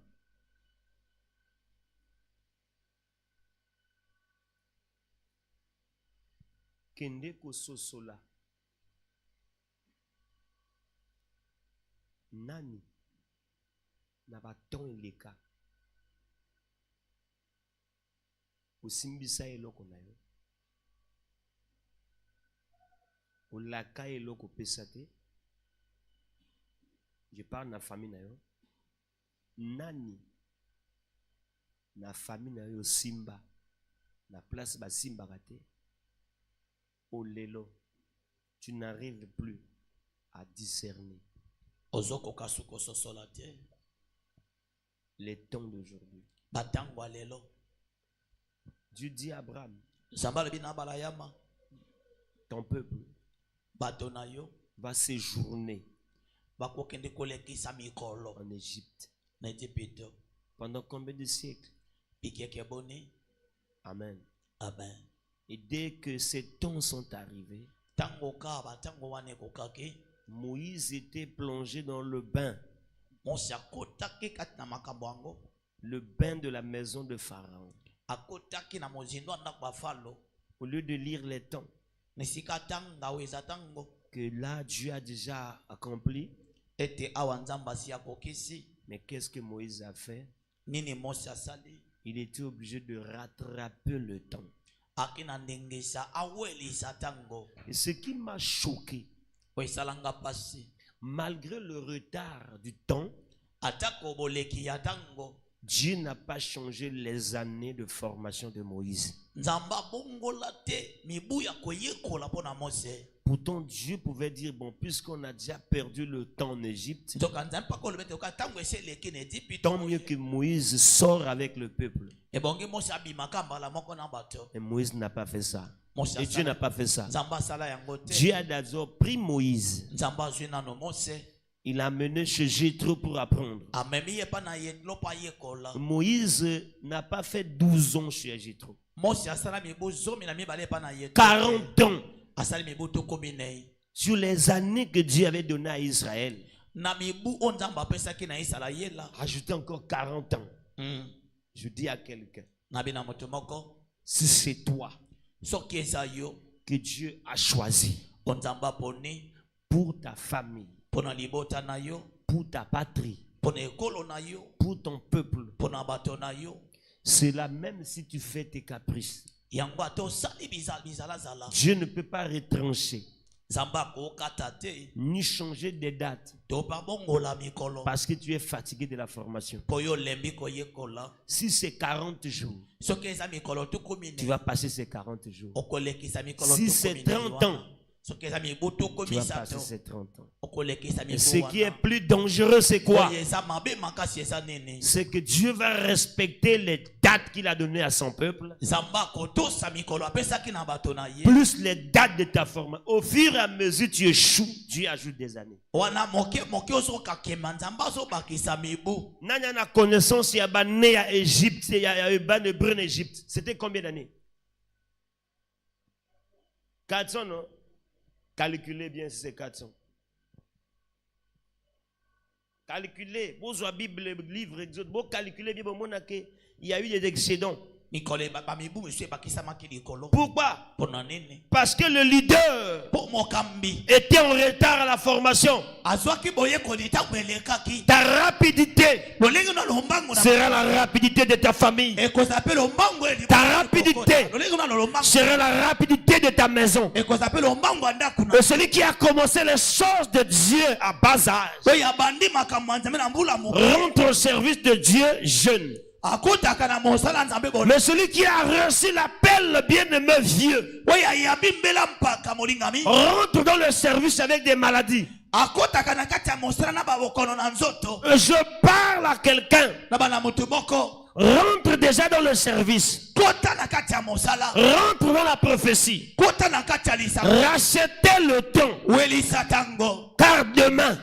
Kende kososola. Nani na baton eleka osimbisa eloko na yo olaka eloko pesa te. Je parle na famille na yo. Nani na famille na yo simba na place ba simba kate olelo tu n'arrives plus à discerner les temps d'aujourd'hui. Dieu dit à Abraham, ton peuple va séjourner en Égypte. Pendant combien de siècles? Amen. Amen. Et dès que ces temps sont arrivés, Moïse était plongé dans le bain de la maison de Pharaon. Au lieu de lire les temps que là Dieu a déjà accompli, mais qu'est-ce que Moïse a fait? Il était obligé de rattraper le temps. Et ce qui m'a choqué, malgré le retard du temps, Dieu n'a pas changé les années de formation de Moïse. Pourtant, Dieu pouvait dire, bon, puisqu'on a déjà perdu le temps en Égypte, tant mieux que Moïse sort avec le peuple. Et Moïse n'a pas fait ça. Et Dieu n'a pas fait ça. Dieu a d'abord pris Moïse. Il a mené chez Jéthro pour apprendre. Moïse n'a pas fait 12 ans chez Jéthro. 40 ans. Sur les années que Dieu avait données à Israël. Ajoutez encore 40 ans. Je dis à quelqu'un, si c'est toi que Dieu a choisi pour ta famille, pour ta patrie, pour ton peuple, cela même si tu fais tes caprices, Dieu ne peut pas retrancher ni changer des dates parce que tu es fatigué de la formation. Si c'est 40 jours, tu vas passer ces 40 jours. Si c'est 30 ans, tu vas passer ces 30 ans. Et ce qui est plus dangereux, c'est quoi? C'est que Dieu va respecter les dates qu'il a données à son peuple, plus les dates de ta formation. Au fur et à mesure tu échoues, Dieu ajoute des années. Nanya na connaissance ya bané à Égypte, ya Hébreu en Égypte. C'était combien d'années? 400, non? Calculez bien si c'est 400. Calculez. Vous avez Bible, livre, Exode. Vous calculez bien, il y a eu des excédents. Pourquoi? Parce que le leader était en retard à la formation. Ta rapidité sera la rapidité de ta famille. Ta rapidité sera la rapidité de ta maison. Et celui qui a commencé les choses de Dieu à bas âge rentre au service de Dieu jeune. Mais celui qui a reçu l'appel, le bien-aimé vieux, rentre dans le service avec des maladies. Je parle à quelqu'un. Rentre déjà dans le service. Rentre dans la prophétie. Rachetez le temps. Car demain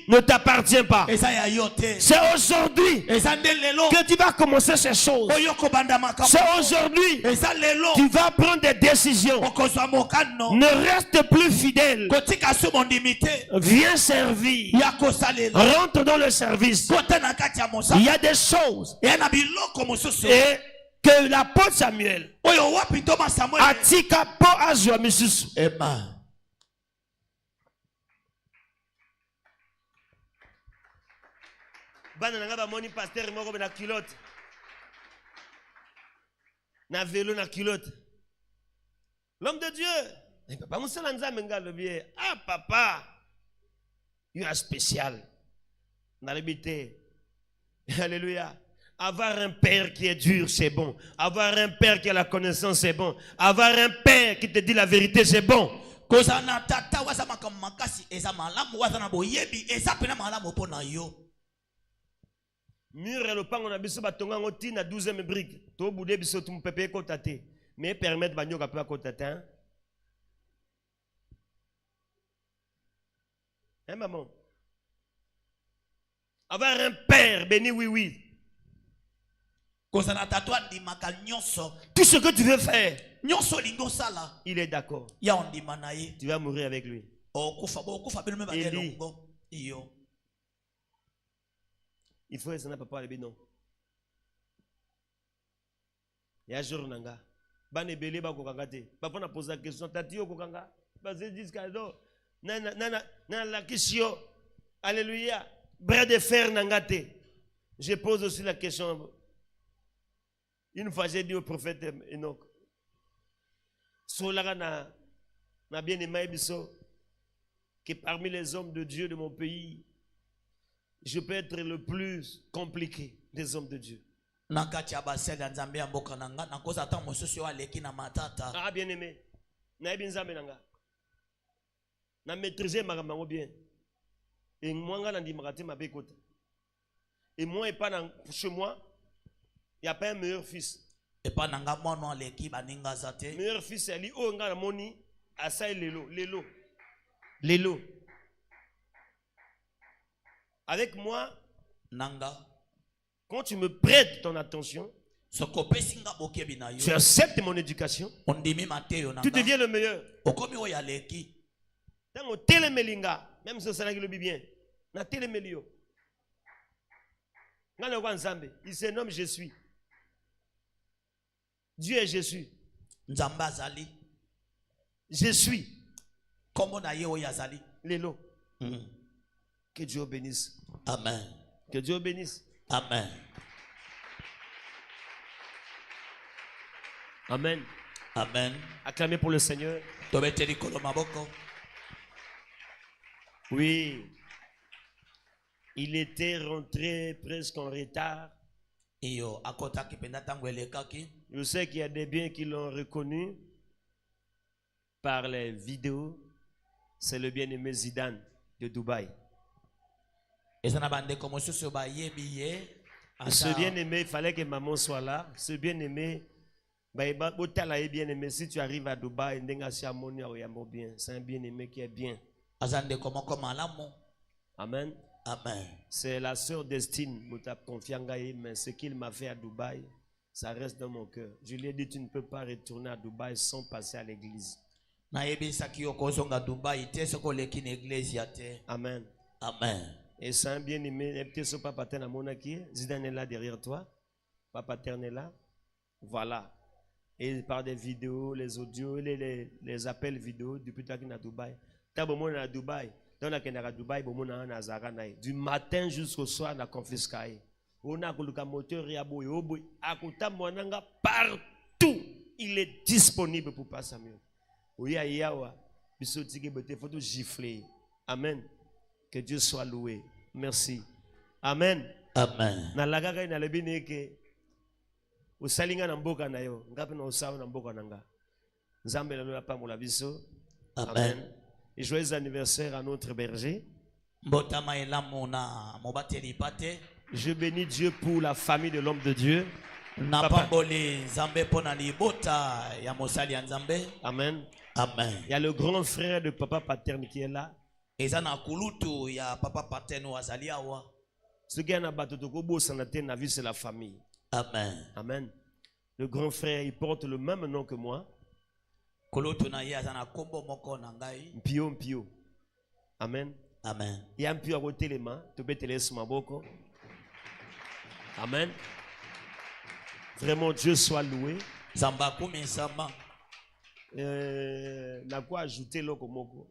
ne t'appartient pas. C'est aujourd'hui que tu vas commencer ces choses. C'est aujourd'hui que tu vas prendre des décisions. Ne reste plus fidèle. Viens servir. Rentre dans le service. Il y a des choses et que l'apôtre Samuel a dit qu'à Misusu. Pasteur moko na culotte na vélo na culotte. L'homme de Dieu, papa musala nzambe ngalobi, ah papa, you are spécial. Na libité. Alléluia. Avoir un père qui est dur, c'est bon. Avoir un père qui a la connaissance, c'est bon. Avoir un père qui te dit la vérité, c'est bon. Mur et le pan on a biso batonga ngoti na 12e brique. To boudé biso tum pepe ko tate. Mais permettre banyo ka pa ko tate. Hein maman? Avoir un père béni oui. Tout ce que tu veux faire, il est d'accord. Tu vas mourir avec lui. Élie. Il faut essayer papa le non. Il y a un jour nanga. Bane belé ba kokanga te. Papa na pose la question tati yo kokanga. Ba se dit cadeau. Na la question. Alléluia. Bras de fer nanga te. Je pose aussi la question. Une fois j'ai dit au prophète Enoch. Solara na bien aimé biso que parmi les hommes de Dieu de mon pays, je peux être le plus compliqué des hommes de Dieu. Ah, bien aimé. Na maîtriser ma bien. Et moi, et moi, et pas chez moi, il n'y a pas un meilleur fils. Meilleur fils, c'est lui, oh, nga moni, asa lelo. Avec moi, quand tu me prêtes ton attention, tu acceptes mon éducation, tu deviens le meilleur. Dans télémélinga, même si c'est le bien, dans télémélio, il se nomme Je suis. Dieu est Jésus. Je suis. Lélo. Que Dieu bénisse. Amen. Que Dieu bénisse. Amen. Amen. Amen. Acclamez pour le Seigneur. Oui. Il était rentré presque en retard. Je sais qu'il y a des biens qui l'ont reconnu par les vidéos. C'est le bien-aimé Zidane de Dubaï. Ce bien-aimé, il fallait que maman soit là. Ce bien-aimé, si tu arrives à Dubaï, c'est un bien-aimé qui est bien. Amen. Amen. C'est la sœur Destine, mais ce qu'il m'a fait à Dubaï, ça reste dans mon cœur. Je lui ai dit, tu ne peux pas retourner à Dubaï sans passer à l'église. Amen. Amen. Et c'est un bien-aimé. Zidane est là derrière toi. Papa Terne est là. Voilà. Et par des vidéos, les audios, les appels vidéo depuis que à Dubaï. T'as bon à Dubaï. Dans la à Dubaï, bon à Nazara. Du matin jusqu'au soir, on a confisqué. On a le moteur partout. Il est disponible pour passer mieux. Oui, ayawa. Il faut gifler. Amen. Que Dieu soit loué. Merci. Amen. Amen. Na lagaga na lebine ke usalinga na mboka na yo ngapi na usawa na mboka nanga nzambe na lola pamola biso. Amen. Et joyeux anniversaire à notre berger. Je bénis Dieu pour la famille de l'homme de Dieu. Amen. Amen. Il y a le grand frère de papa paterne qui est là. Ce qui est na batotoko sanate na vie c'est la famille. Amen. Amen. Le grand frère, il porte le même nom que moi. Mpio Mpio. Amen. Amen. Il y a un Mpio à côté les mains. Tu peux te laisser ma boko. Amen. Vraiment Dieu soit loué. Na quoi ajouter lokomoko.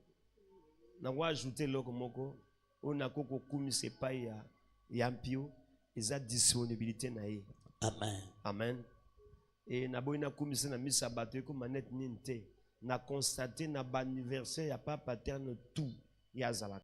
Na quoi ajouter lokomoko. On a koko kumi c'est pas ya Mpio. Ils ont disponibilité na ye. Amen. Amen. Et na boina kumi na misa bato ko manette ninte. Na constaté na ba anniversaire ya papa paterne tout ya zala.